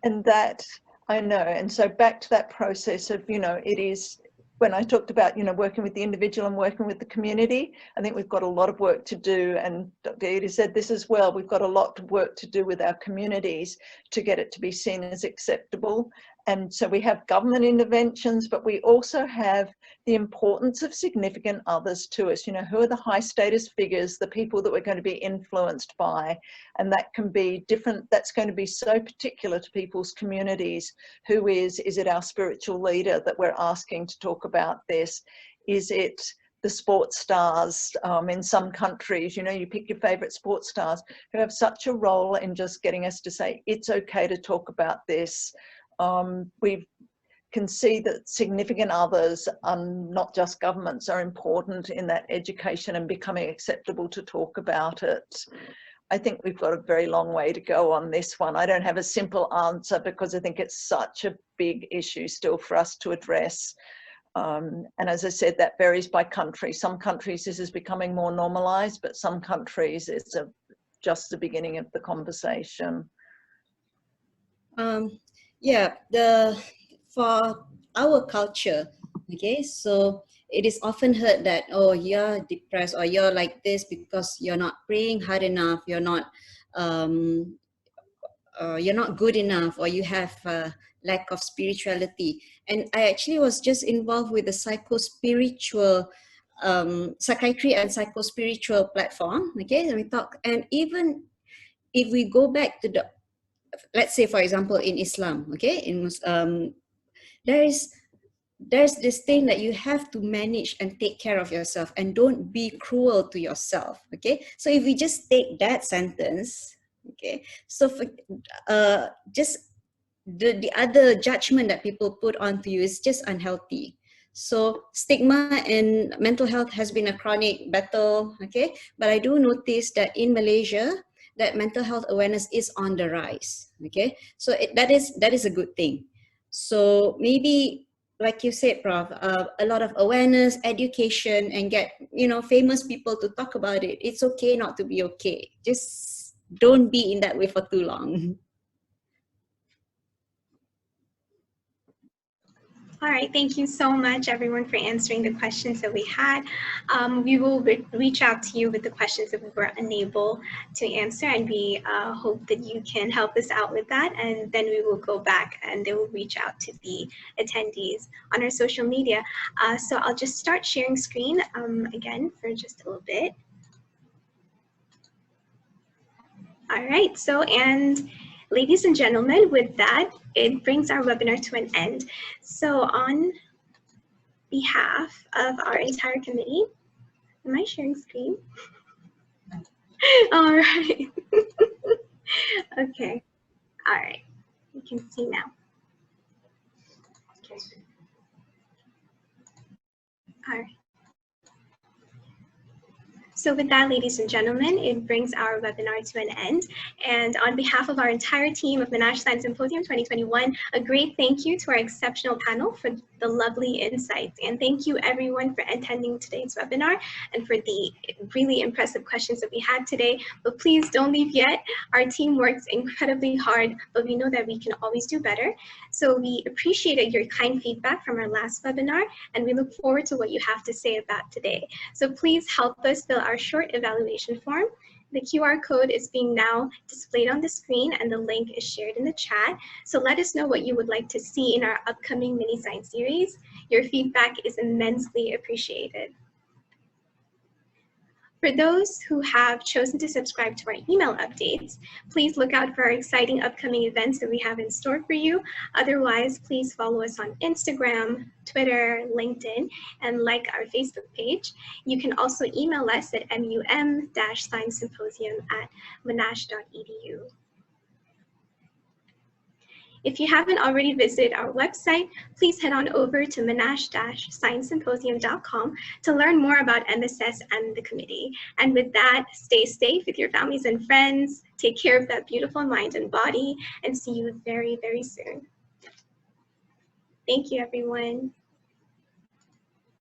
And that, I know, and so back to that process of, it is when I talked about, you know, working with the individual and working with the community, I think we've got a lot of work to do. And Dr. Edie said this as well. We've got a lot of work to do with our communities to get it to be seen as acceptable. And so we have government interventions, but we also have the importance of significant others to us. You know, who are the high status figures, the people that we're going to be influenced by? And that can be different. That's going to be so particular to people's communities. Who is it our spiritual leader that we're asking to talk about this? Is it the sports stars in some countries? You know, you pick your favorite sports stars who have such a role in just getting us to say, it's okay to talk about this. We can see that significant others, not just governments, are important in that education and becoming acceptable to talk about it. I think we've got a very long way to go on this one. I don't have a simple answer because I think it's such a big issue still for us to address. And as I said, that varies by country. Some countries this is becoming more normalized, but some countries it's just the beginning of the conversation. Yeah, for our culture, okay, so it is often heard that, oh, you're depressed or you're like this because you're not praying hard enough, you're not good enough, or you have a lack of spirituality. And I actually was just involved with the psycho-spiritual psychiatry and psycho-spiritual platform, okay, and we talk. And even if we go back to the, let's say for example in Islam, okay, in there's this thing that you have to manage and take care of yourself and don't be cruel to yourself, okay. So if we just take that sentence, okay, so for just the other judgment that people put onto you is just unhealthy. So stigma in mental health has been a chronic battle, okay, but I do notice that in Malaysia that mental health awareness is on the rise, okay. So that is a good thing. So maybe, like you said, Prof, a lot of awareness, education, and get, you know, famous people to talk about it. It's okay not to be okay. Just don't be in that way for too long. All right, thank you so much, everyone, for answering the questions that we had. We will reach out to you with the questions that we were unable to answer, and we hope that you can help us out with that. And then we will go back and they will reach out to the attendees on our social media. So I'll just start sharing screen again for just a little bit. All right, so, and ladies and gentlemen, with that, it brings our webinar to an end. So on behalf of our entire committee, am I sharing screen? All right. Okay. All right. You can see now. All right. So with that, ladies and gentlemen, it brings our webinar to an end. And on behalf of our entire team of Monash Science Symposium 2021, a great thank you to our exceptional panel for the lovely insights. And thank you everyone for attending today's webinar and for the really impressive questions that we had today. But please don't leave yet. Our team works incredibly hard, but we know that we can always do better. So we appreciated your kind feedback from our last webinar, and we look forward to what you have to say about today. So please help us fill our short evaluation form. The QR code is being now displayed on the screen and the link is shared in the chat. So let us know what you would like to see in our upcoming mini science series. Your feedback is immensely appreciated. For those who have chosen to subscribe to our email updates, please look out for our exciting upcoming events that we have in store for you. Otherwise, please follow us on Instagram, Twitter, LinkedIn, and like our Facebook page. You can also email us at mum-sciencesymposium@monash.edu. If you haven't already visited our website, please head on over to monash-sciencesymposium.com to learn more about MSS and the committee. And with that, stay safe with your families and friends, take care of that beautiful mind and body, and see you very, very soon. Thank you, everyone.